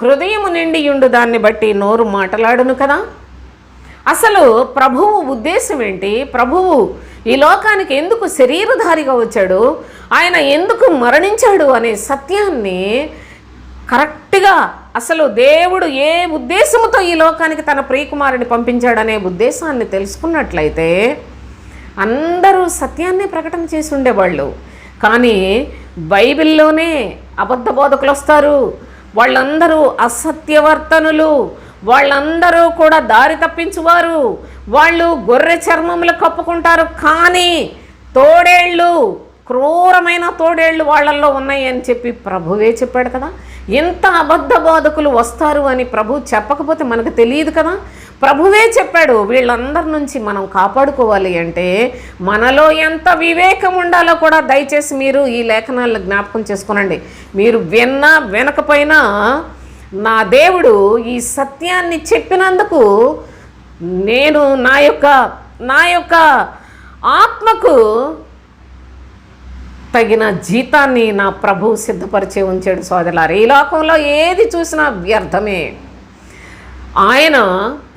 హృదయము నిండియుండు దాన్ని బట్టి నోరు మాటలాడును కదా. అసలు ప్రభువు ఉద్దేశం ఏంటి? ప్రభువు ఈ లోకానికి ఎందుకు శరీరధారిగా వచ్చాడు, ఆయన ఎందుకు మరణించాడు అనే సత్యాన్ని కరెక్ట్గా, అసలు దేవుడు ఏ ఉద్దేశంతో ఈ లోకానికి తన ప్రియకుమారుని పంపించాడనే ఉద్దేశాన్ని తెలుసుకున్నట్లయితే అందరూ సత్యాన్ని ప్రకటన చేసి ఉండేవాళ్ళు. కానీ బైబిల్లోనే అబద్ధ బోధకులు వస్తారు, వాళ్ళందరూ అసత్యవర్తనులు, వాళ్ళందరూ కూడా దారి తప్పించువారు, వాళ్ళు గొర్రె చర్మములు కప్పుకుంటారు, కానీ క్రూరమైన తోడేళ్ళు వాళ్ళల్లో ఉన్నాయి అని చెప్పి ప్రభువే చెప్పాడు కదా. ఎంత అబద్ధ బోధకులు వస్తారు అని ప్రభు చెప్పకపోతే మనకు తెలియదు కదా. ప్రభువే చెప్పాడు. వీళ్ళందరి నుంచి మనం కాపాడుకోవాలి అంటే మనలో ఎంత వివేకం ఉండాలో కూడా దయచేసి మీరు ఈ లేఖనాలను జ్ఞాపకం చేసుకోనండి. మీరు విన్నా వినకపోయినా నా దేవుడు ఈ సత్యాన్ని చెప్పినందుకు నేను నా యొక్క ఆత్మకు తగిన జీతాన్ని నా ప్రభువు సిద్ధపరిచే ఉంచాడు. సోదరులారా, ఈ లోకంలో ఏది చూసినా వ్యర్థమే. ఆయన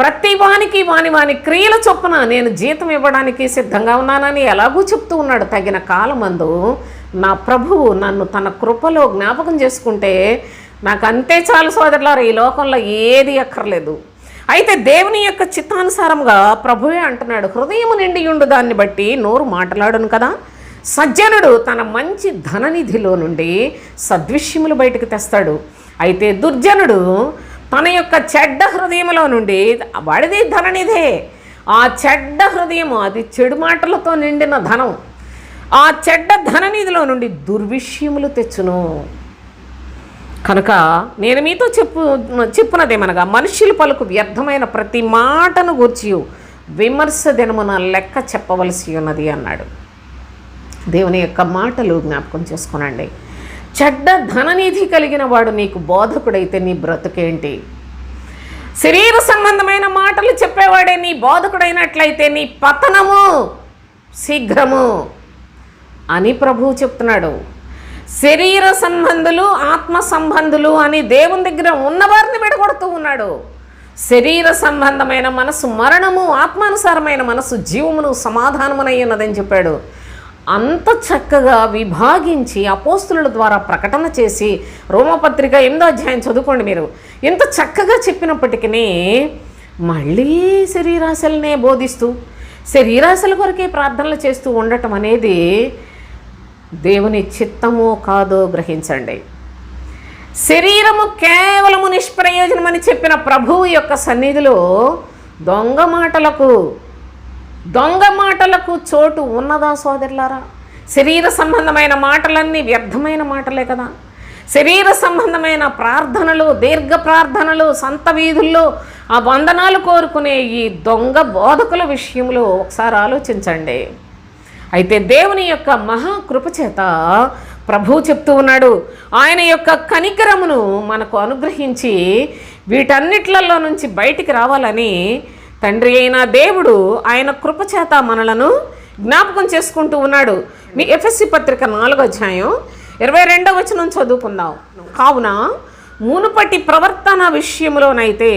ప్రతి వానికి వాని క్రియల చొప్పున నేను జీతం ఇవ్వడానికి సిద్ధంగా ఉన్నానని ఎలాగూ చెప్తూ ఉన్నాడు. తగిన కాలమందు నా ప్రభువు నన్ను తన కృపలో జ్ఞాపకం చేసుకుంటే నాకు అంతే చాలు సోదరులారా, ఈ లోకంలో ఏది అక్కర్లేదు. అయితే దేవుని యొక్క చిత్తానుసారంగా ప్రభువే అంటున్నాడు, హృదయం నిండియుండు దాన్ని బట్టి నోరు మాట్లాడును కదా. సజ్జనుడు తన మంచి ధననిధిలో నుండి సద్విషయములు బయటకు తెస్తాడు. అయితే దుర్జనుడు తన యొక్క చెడ్డ హృదయంలో నుండి, వాడిది ధననిధే, ఆ చెడ్డ హృదయము అది చెడు మాటలతో నిండిన ధనం, ఆ చెడ్డ ధననిధిలో నుండి దుర్విషయములు తెచ్చును. కనుక నేను మీతో చెప్పునదేమనగా మనుష్యులు పలుకు వ్యర్థమైన ప్రతి మాటను గూర్చి విమర్శ దినమున లెక్క చెప్పవలసి ఉన్నది అన్నాడు. దేవుని యొక్క మాటలు జ్ఞాపకం చేసుకోనండి. చెడ్డ ధననిధి కలిగిన వాడు నీకు బోధకుడైతే నీ బ్రతుకేంటి? శరీర సంబంధమైన మాటలు చెప్పేవాడే నీ బోధకుడైనట్లయితే నీ పతనము శీఘ్రము అని ప్రభువు చెప్తున్నాడు. శరీర సంబంధులు ఆత్మ సంబంధులు అని దేవుని దగ్గర ఉన్నవారిని విడగొడుతూ ఉన్నాడు. శరీర సంబంధమైన మనసు మరణము, ఆత్మానుసారమైన మనసు జీవమును సమాధానమునై ఉన్నదని చెప్పాడు. అంత చక్కగా విభాగించి అపోస్తుల ద్వారా ప్రకటన చేసి, రోమపత్రిక 8వ అధ్యాయం చదువుకోండి మీరు, ఇంత చక్కగా చెప్పినప్పటికీ మళ్ళీ శరీరాశలనే బోధిస్తూ శరీరాశల కొరకే ప్రార్థనలు చేస్తూ ఉండటం అనేది దేవుని చిత్తమో కాదో గ్రహించండి. శరీరము కేవలము నిష్ప్రయోజనమని చెప్పిన ప్రభువు యొక్క సన్నిధిలో దొంగ మాటలకు చోటు ఉన్నదా సోదరులారా? శరీర సంబంధమైన మాటలన్నీ వ్యర్థమైన మాటలే కదా. శరీర సంబంధమైన ప్రార్థనలు, దీర్ఘ ప్రార్థనలు, సంత వీధుల్లో ఆ వందనాలు కోరుకునే ఈ దొంగ బోధకుల విషయంలో ఒకసారి ఆలోచించండి. అయితే దేవుని యొక్క మహాకృప చేత ప్రభువు చెప్తూ ఉన్నాడు, ఆయన యొక్క కనికరమును మనకు అనుగ్రహించి వీటన్నిట్లలో నుంచి బయటికి రావాలని తండ్రి అయిన దేవుడు ఆయన కృపచేత మనలను జ్ఞాపకం చేసుకుంటూ ఉన్నాడు. మీ ఎఫెసీ పత్రిక 4వ అధ్యాయం 22వ వచనం చదువుకుందాం. కావున మునుపటి ప్రవర్తన విషయంలోనైతే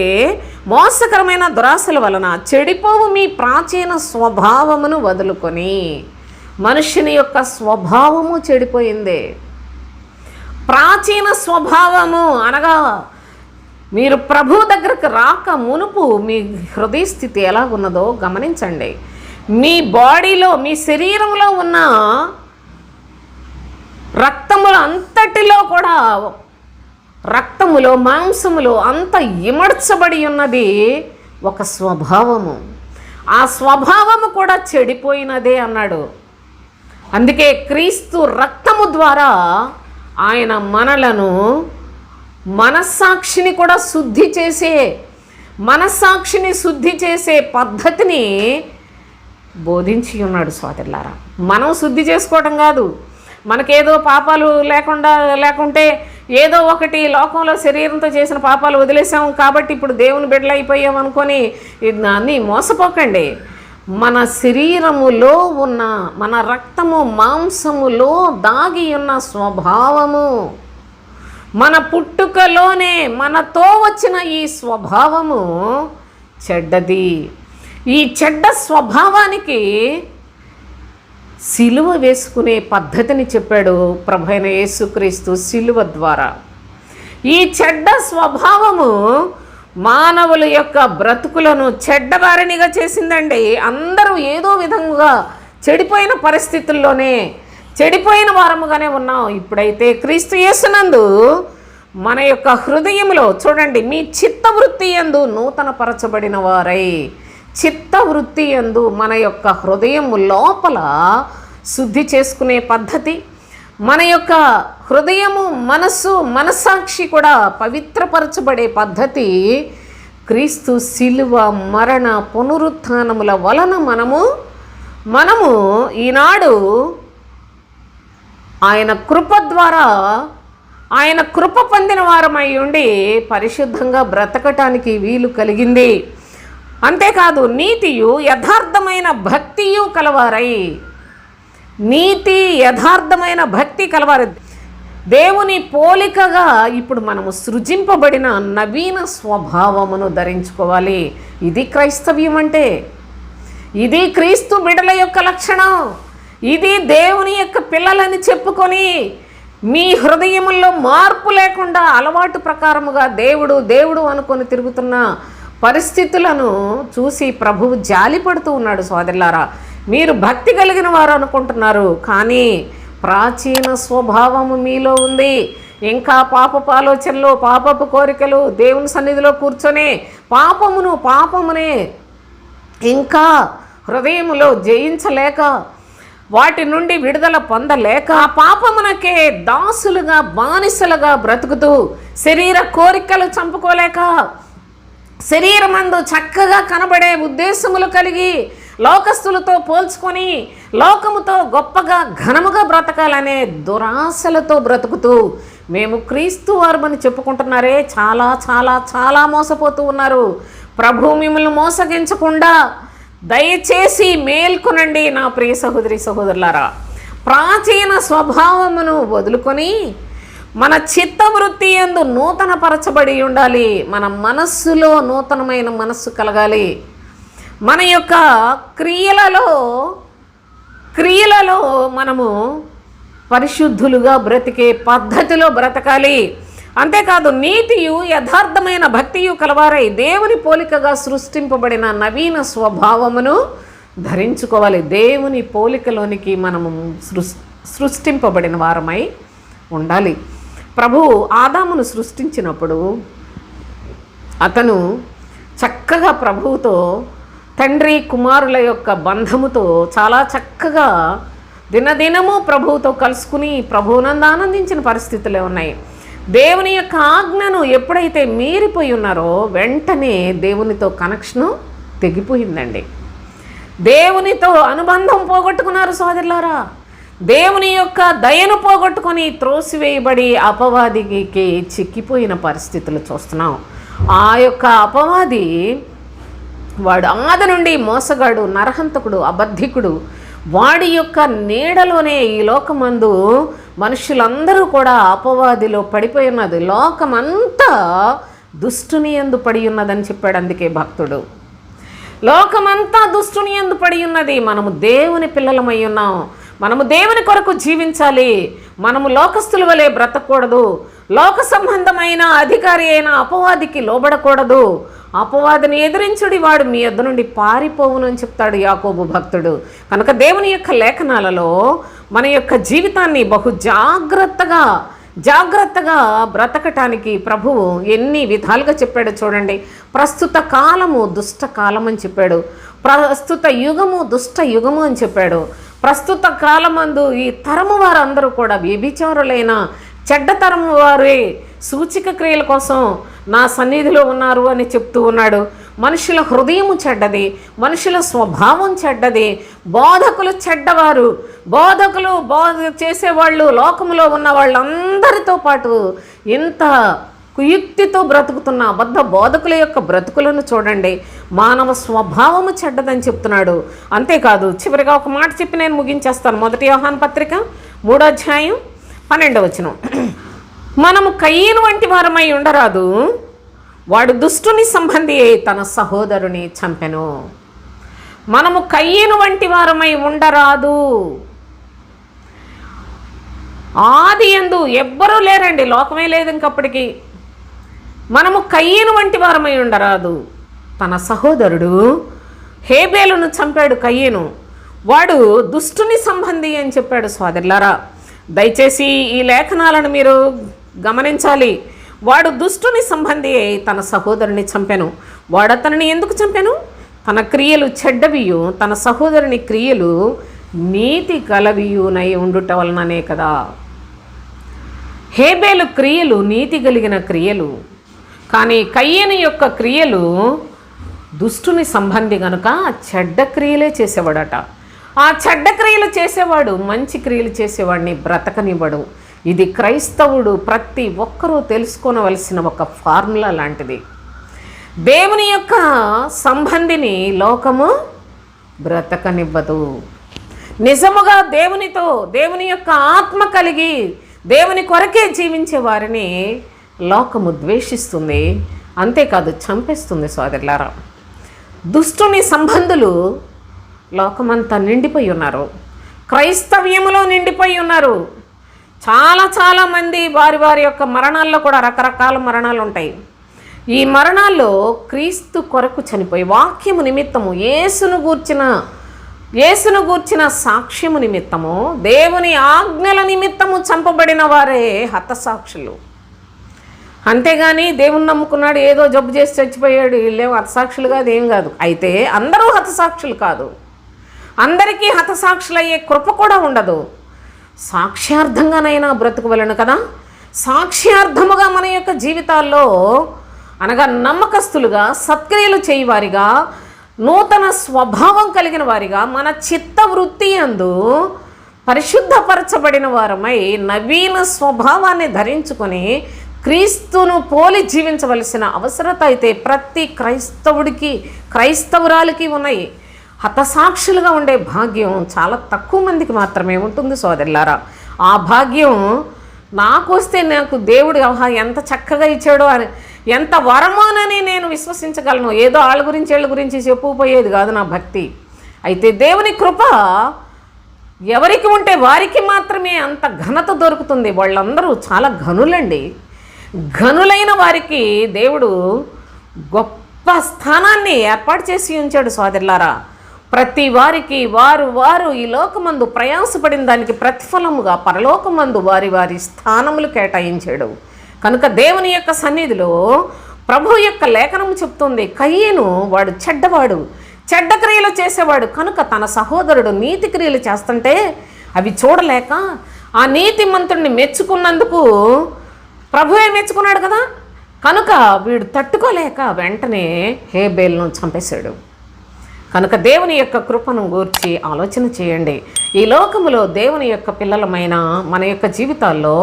మోసకరమైన దురాశల వలన చెడిపోవు మీ ప్రాచీన స్వభావమును వదులుకొని, మనుషుని యొక్క స్వభావము చెడిపోయింది. ప్రాచీన స్వభావము అనగా మీరు ప్రభు దగ్గరకు రాక మునుపు మీ హృదయ స్థితి ఎలాగున్నదో గమనించండి. మీ బాడీలో, మీ శరీరంలో ఉన్న రక్తముల అంతటిలో కూడా, రక్తములో మాంసములో అంత ఇమడ్చబడి ఉన్నది ఒక స్వభావము. ఆ స్వభావము కూడా చెడిపోయినదే అన్నాడు. అందుకే క్రీస్తు రక్తము ద్వారా ఆయన మనలను, మనస్సాక్షిని కూడా మనస్సాక్షిని శుద్ధి చేసే పద్ధతిని బోధించి ఉన్నాడు సోదరులారా. మనం శుద్ధి చేసుకోవడం కాదు, మనకేదో పాపాలు లేకుంటే ఏదో ఒకటి లోకంలో శరీరంతో చేసిన పాపాలు వదిలేసాం కాబట్టి ఇప్పుడు దేవుని బిడ్డలు అయిపోయాం అనుకొని అన్నీ మోసపోకండి. మన శరీరములో ఉన్న, మన రక్తము మాంసములో దాగి ఉన్న స్వభావము, మన పుట్టుకలోనే మనతో వచ్చిన ఈ స్వభావము చెడ్డది. ఈ చెడ్డ స్వభావానికి సిలువ వేసుకునే పద్ధతిని చెప్పాడు ప్రభువైన యేసుక్రీస్తు సిలువ ద్వారా. ఈ చెడ్డ స్వభావము మానవుల యొక్క బ్రతుకులను చెడ్డవారినిగా చేసిందండి. అందరూ ఏదో విధంగా చెడిపోయిన పరిస్థితుల్లోనే, చెడిపోయిన వారముగానే ఉన్నాం. ఇప్పుడైతే క్రీస్తు యేసునందు మన యొక్క హృదయంలో చూడండి, మీ చిత్తవృత్తి యందు నూతన పరచబడిన వారై, చిత్తవృత్తి యందు మన యొక్క హృదయం లోపల శుద్ధి చేసుకునే పద్ధతి, మన యొక్క హృదయము, మనస్సు, మనస్సాక్షి కూడా పవిత్రపరచబడే పద్ధతి క్రీస్తు శిలువ మరణ పునరుత్థానముల వలన మనము ఈనాడు ఆయన కృప ద్వారా, ఆయన కృప పొందిన వారమై ఉండి పరిశుద్ధంగా బ్రతకటానికి వీలు కలిగింది. అంతేకాదు నీతియు యథార్థమైన భక్తియు కలవారై, నీతి యథార్థమైన భక్తి కలవారు. దేవుని పోలికగా ఇప్పుడు మనము సృజింపబడిన నవీన స్వభావమును ధరించుకోవాలి. ఇది క్రైస్తవ్యం అంటే, ఇది క్రీస్తు బిడ్డల యొక్క లక్షణం. ఇది దేవుని యొక్క పిల్లలని చెప్పుకొని మీ హృదయముల్లో మార్పు లేకుండా అలవాటు ప్రకారముగా దేవుడు దేవుడు అనుకొని తిరుగుతున్న పరిస్థితులను చూసి ప్రభువు జాలిపడుతూ ఉన్నాడు. సోదరులారా, మీరు భక్తి కలిగిన వారు అనుకుంటున్నారు, కానీ ప్రాచీన స్వభావము మీలో ఉంది. ఇంకా పాపపు ఆలోచనలు, పాపపు కోరికలు, దేవుని సన్నిధిలో కూర్చొని పాపమునే ఇంకా హృదయములో జయించలేక, వాటి నుండి విడుదల పొందలేక, ఆ పాపమునకే దాసులుగా బానిసలుగా బ్రతుకుతూ, శరీర కోరికలు చంపుకోలేక, శరీరమందు చక్కగా కనబడే ఉద్దేశములు కలిగి, లోకస్తులతో పోల్చుకొని లోకముతో గొప్పగా ఘనముగా బ్రతకాలనే దురాశలతో బ్రతుకుతూ మేము క్రీస్తు వారమని చెప్పుకుంటున్నారే, చాలా చాలా చాలా మోసపోతూ ఉన్నారు. ప్రభు మిమ్మల్ని మోసగించకుండా దయచేసి మేల్కొనండి నా ప్రియ సహోదరి సహోదరులారా. ప్రాచీన స్వభావమును వదులుకొని మన చిత్తవృత్తి యందు నూతన పరచబడి ఉండాలి. మన మనస్సులో నూతనమైన మనస్సు కలగాలి. మన యొక్క క్రియలలో మనము పరిశుద్ధులుగా బ్రతికే పద్ధతిలో బ్రతకాలి. అంతేకాదు నీతియు యథార్థమైన భక్తియు కలవారై దేవుని పోలికగా సృష్టింపబడిన నవీన స్వభావమును ధరించుకోవాలి. దేవుని పోలికలోనికి మనము సృష్టింపబడిన వారమై ఉండాలి. ప్రభు ఆదామును సృష్టించినప్పుడు అతను చక్కగా ప్రభువుతో తండ్రి కుమారుల యొక్క బంధముతో చాలా చక్కగా దినదినము ప్రభువుతో కలుసుకుని ప్రభువునందు ఆనందించిన పరిస్థితులే ఉన్నాయి. దేవుని యొక్క ఆజ్ఞను ఎప్పుడైతే మీరిపోయి ఉన్నారో వెంటనే దేవునితో కనెక్షను తెగిపోయిందండి. దేవునితో అనుబంధం పోగొట్టుకున్నారు సోదరులారా. దేవుని యొక్క దయను పోగొట్టుకొని త్రోసివేయబడి అపవాదికి చిక్కిపోయిన పరిస్థితులు చూస్తున్నాం. ఆ యొక్క అపవాది వాడు ఆది నుండి మోసగాడు, నరహంతకుడు, అబద్ధికుడు. వాడి యొక్క నీడలోనే ఈ లోకమందు మనుషులందరూ కూడా అపవాదిలో పడిపోయి ఉన్నది. లోకమంతా దుష్టుని యందు పడి ఉన్నదని చెప్పాడు. అందుకే భక్తుడు, లోకమంతా దుష్టుని యందు పడి ఉన్నది. మనము దేవుని పిల్లలమై ఉన్నాం. మనము దేవుని కొరకు జీవించాలి. మనము లోకస్తుల వలె బ్రతకూడదు. లోక సంబంధమైన అధికారి అయిన అపవాదికి లోబడకూడదు. అపవాదిని ఎదిరించుడి, వాడు మీ యొద్ద నుండి పారిపోవును అని చెప్తాడు యాకోబు భక్తుడు. కనుక దేవుని యొక్క లేఖనాలలో మన యొక్క జీవితాన్ని బహు జాగ్రత్తగా బ్రతకటానికి ప్రభువు ఎన్ని విధాలుగా చెప్పాడు చూడండి. ప్రస్తుత కాలము దుష్ట కాలం అని చెప్పాడు. ప్రస్తుత యుగము దుష్ట యుగము అని చెప్పాడు. ప్రస్తుత కాలమందు ఈ తరము వారందరూ కూడా వ్యభిచారులైన చెడ్డ తరము వారే సూచిక క్రియల కోసం నా సన్నిధిలో ఉన్నారు అని చెప్తూ ఉన్నాడు. మనుషుల హృదయము చెడ్డది, మనుషుల స్వభావం చెడ్డది, బోధకులు చెడ్డవారు. బోధ చేసేవాళ్ళు లోకములో ఉన్న వాళ్ళందరితో పాటు ఇంత కుయుక్తితో బ్రతుకుతున్న అబద్ధ బోధకుల యొక్క బ్రతుకులను చూడండి. మానవ స్వభావము చెడ్డదని చెప్తున్నాడు. అంతేకాదు చివరిగా ఒక మాట చెప్పి నేను ముగించేస్తాను. 1 యోహాను పత్రిక 3వ అధ్యాయం 12వ వచనం. మనము కయీను వంటి వారమై ఉండరాదు, వాడు దుష్టుని సంబంధి అయి తన సహోదరుని చంపెను. మనము కయీను వంటి వారమై ఉండరాదు. ఆది యందు ఎవ్వరూ లేరండి, లోకమే లేదు ఇంకప్పటికీ. మనము కయీను వంటి వారమై ఉండరాదు. తన సహోదరుడు హేబేలును చంపాడు కయీను. వాడు దుష్టుని సంబంధి అని చెప్పాడు. సోదరులారా, దయచేసి ఈ లేఖనాలను మీరు గమనించాలి. వాడు దుష్టుని సంబంధి తన సహోదరుని చంపెను. వాడు అతనిని ఎందుకు చంపెను? తన క్రియలు చెడ్డవియు, తన సహోదరుని క్రియలు నీతి గలవియునై ఉండుట వలననే కదా. హేబేలు క్రియలు నీతి కలిగిన క్రియలు, కానీ కయ్యను యొక్క క్రియలు దుష్టుని సంబంధి గనుక చెడ్డ క్రియలే చేసేవాడట. ఆ చెడ్డ క్రియలు చేసేవాడు మంచి క్రియలు చేసేవాడిని బ్రతకనివ్వడు. ఇది క్రైస్తవుడు ప్రతి ఒక్కరూ తెలుసుకోవలసిన ఒక ఫార్ములా లాంటిది. దేవుని యొక్క సంబంధిని లోకము బ్రతకనివ్వదు. నిజముగా దేవునితో, దేవుని యొక్క ఆత్మ కలిగి, దేవుని కొరకే జీవించే వారిని లోకము ద్వేషిస్తుంది, అంతేకాదు చంపేస్తుంది సోదరులారా. దుష్టుని సంబంధులు లోకమంతా నిండిపోయి ఉన్నారు, క్రైస్తవ్యములో నిండిపోయి ఉన్నారు. చాలామంది వారి వారి యొక్క మరణాల్లో కూడా రకరకాల మరణాలు ఉంటాయి. ఈ మరణాల్లో క్రీస్తు కొరకు చనిపోయి వాక్యము నిమిత్తము యేసును గూర్చిన సాక్ష్యము నిమిత్తము దేవుని ఆజ్ఞల నిమిత్తము చంపబడిన వారే హతసాక్షులు. అంతేగాని దేవుని నమ్ముకున్నాడు, ఏదో జబ్బు చేసి చచ్చిపోయాడు, వీళ్ళేమో హతసాక్షులు కాదు, ఏం కాదు. అయితే అందరూ హతసాక్షులు కాదు, అందరికీ హతసాక్షులయ్యే కృప కూడా ఉండదు. సాక్ష్యార్థంగానైనా బ్రతుకువలను కదా. సాక్ష్యార్థముగా మన యొక్క జీవితాల్లో అనగా నమ్మకస్తులుగా, సత్క్రియలు చేయవారిగా, నూతన స్వభావం కలిగిన వారిగా, మన చిత్తవృత్తి యందు పరిశుద్ధపరచబడిన వారమై నవీన స్వభావాన్ని ధరించుకొని క్రీస్తును పోలి జీవించవలసిన అవసరత అయితే ప్రతి క్రైస్తవురాలికి ఉన్నాయి. హతసాక్షులుగా ఉండే భాగ్యం చాలా తక్కువ మందికి మాత్రమే ఉంటుంది సోదరులారా. ఆ భాగ్యం నాకు వస్తే నాకు దేవుడు ఎంత చక్కగా ఇచ్చాడో అని, ఎంత వరమోనని నేను విశ్వసించగలను. ఏదో వాళ్ళ గురించి చెప్పుకుపోయేది కాదు నా భక్తి. అయితే దేవుని కృప ఎవరికి ఉంటే వారికి మాత్రమే అంత ఘనత దొరుకుతుంది. వాళ్ళందరూ చాలా ఘనులండి. ఘనులైన వారికి దేవుడు గొప్ప స్థానాన్ని ఏర్పాటు చేసి ఉంచాడు సోదరులారా. ప్రతి వారికి వారు ఈ లోకమందు ప్రయాసపడిన దానికి ప్రతిఫలముగా పరలోకమందు వారి వారి స్థానములు కేటాయించాడు. కనుక దేవుని యొక్క సన్నిధిలో ప్రభు యొక్క లేఖనము చెప్తుంది, కయ్యేను వాడు చెడ్డవాడు, చెడ్డ క్రియలు చేసేవాడు. కనుక తన సహోదరుడు నీతి క్రియలు చేస్తుంటే అవి చూడలేక ఆ నీతిమంతుడిని మెచ్చుకున్నందుకు ప్రభువే మెచ్చుకున్నాడు కదా. కనుక వీడు తట్టుకోలేక వెంటనే హేబేలును చంపేశాడు. కనుక దేవుని యొక్క కృపను గూర్చి ఆలోచన చేయండి. ఈ లోకములో దేవుని యొక్క పిల్లలమైన మన యొక్క జీవితాల్లో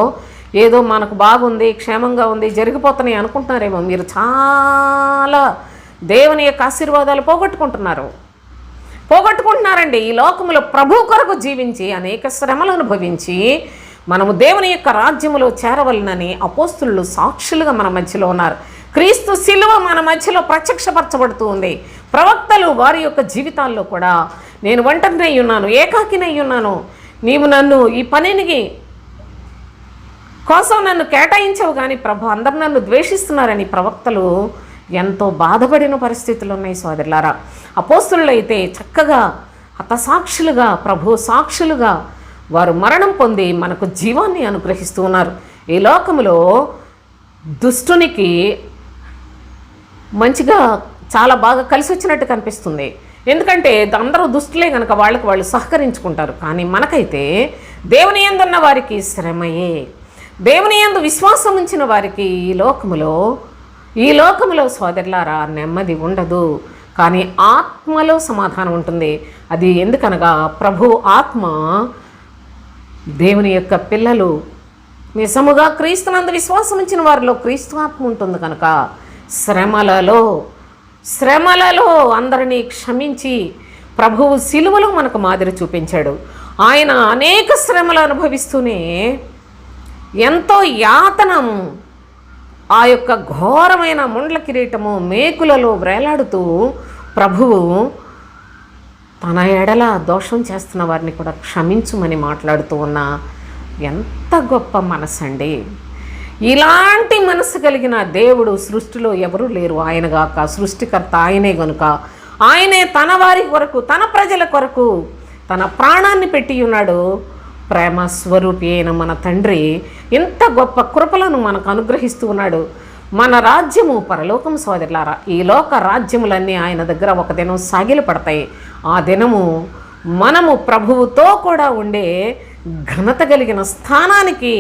ఏదో మనకు బాగుంది, క్షేమంగా ఉంది, జరిగిపోతున్నాయి అనుకుంటున్నారేమో. మీరు చాలా దేవుని యొక్క ఆశీర్వాదాలు పోగొట్టుకుంటున్నారండి. ఈ లోకములో ప్రభు కొరకు జీవించి అనేక శ్రమలు అనుభవించి మనము దేవుని యొక్క రాజ్యములో చేరవలనని అపోస్తులు సాక్షులుగా మన మధ్యలో ఉన్నారు. క్రీస్తు శిలువ మన మధ్యలో ప్రత్యక్షపరచబడుతూ ఉంది. ప్రవక్తలు వారి యొక్క జీవితాల్లో కూడా నేను ఒంటరినై ఉన్నాను, ఏకాకినై ఉన్నాను, నీవు నన్ను ఈ పనికి కోసం నన్ను కేటాయించవు, కానీ ప్రభు అందరు నన్ను ద్వేషిస్తున్నారని ప్రవక్తలు ఎంతో బాధపడిన పరిస్థితులు ఉన్నాయి సోదరులారా. అపోస్తులు అయితే చక్కగా హతసాక్షులుగా, ప్రభు సాక్షులుగా వారు మరణం పొంది మనకు జీవాన్ని అనుగ్రహిస్తూ ఉన్నారు. ఈ లోకములో దుష్టునికి మంచిగా చాలా బాగా కలిసి వచ్చినట్టు కనిపిస్తుంది. ఎందుకంటే అందరూ దుష్టులే కనుక వాళ్ళకు వాళ్ళు సహకరించుకుంటారు. కానీ మనకైతే దేవుని యందు ఉన్న వారికి శ్రమయే. దేవుని యందు విశ్వాసం ఉంచిన వారికి ఈ లోకములో సోదరులారా నెమ్మది ఉండదు, కానీ ఆత్మలో సమాధానం ఉంటుంది. అది ఎందుకనగా ప్రభు ఆత్మ, దేవుని యొక్క పిల్లలు నిజముగా క్రీస్తునందు విశ్వాసం ఉంచిన వారిలో క్రీస్తు ఆత్మ ఉంటుంది. కనుక శ్రమలలో అందరినీ క్షమించి ప్రభువు సిలువలో మనకు మాదిరి చూపించాడు. ఆయన అనేక శ్రమలు అనుభవిస్తూనే ఎంతో యాతనము, ఆ యొక్క ఘోరమైన ముండ్ల కిరీటము మేకులలో వ్రేలాడుతూ ప్రభువు తన ఎడల దోషం చేస్తున్న వారిని కూడా క్షమించుమని మాట్లాడుతూ ఉన్న ఎంత గొప్ప మనసండి. ఇలాంటి మనసు కలిగిన దేవుడు సృష్టిలో ఎవరూ లేరు. ఆయనగాక సృష్టికర్త ఆయనే గనుక ఆయనే తన వారి కొరకు, తన ప్రజల కొరకు తన ప్రాణాన్ని పెట్టి ఉన్నాడు. ప్రేమ స్వరూపి అయిన మన తండ్రి ఇంత గొప్ప కృపలను మనకు అనుగ్రహిస్తూ ఉన్నాడు. మన రాజ్యము పరలోకం సోదరులారా. ఈ లోక రాజ్యములన్నీ ఆయన దగ్గర ఒక దినం సాగిలు పడతాయి. ఆ దినము మనము ప్రభువుతో కూడా ఉండే ఘనత కలిగిన స్థానానికి,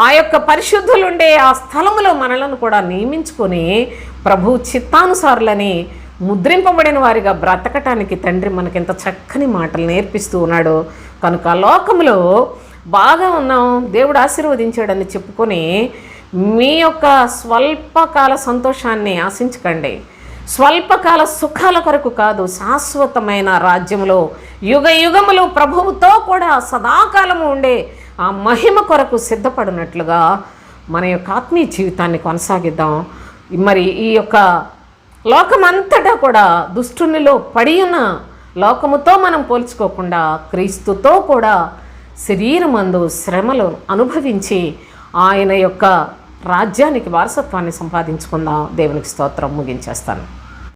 ఆ యొక్క పరిశుద్ధులుండే ఆ స్థలములో మనలను కూడా నియమించుకొని ప్రభు చిత్తానుసారులని ముద్రింపబడిన వారిగా బ్రతకటానికి తండ్రి మనకింత చక్కని మాటలు నేర్పిస్తూ ఉన్నాడు. కనుక లోకములో బాగా ఉన్నాం, దేవుడు ఆశీర్వదించాడని చెప్పుకొని మీ యొక్క స్వల్పకాల సంతోషాన్ని ఆశించకండి. స్వల్పకాల సుఖాల కొరకు కాదు, శాశ్వతమైన రాజ్యములో యుగ యుగములు ప్రభువుతో కూడా సదాకాలము ఉండే ఆ మహిమ కొరకు సిద్ధపడినట్లుగా మన యొక్క ఆత్మీయ జీవితాన్ని కొనసాగిద్దాం. మరి ఈ యొక్క లోకమంతటా కూడా దుష్టునిలో పడి ఉన్న లోకముతో మనం పోల్చుకోకుండా క్రీస్తుతో కూడా శరీరమందు శ్రమలు అనుభవించి ఆయన యొక్క రాజ్యానికి వారసత్వాన్ని సంపాదించుకుందాం. దేవునికి స్తోత్రం. ముగించేస్తాను.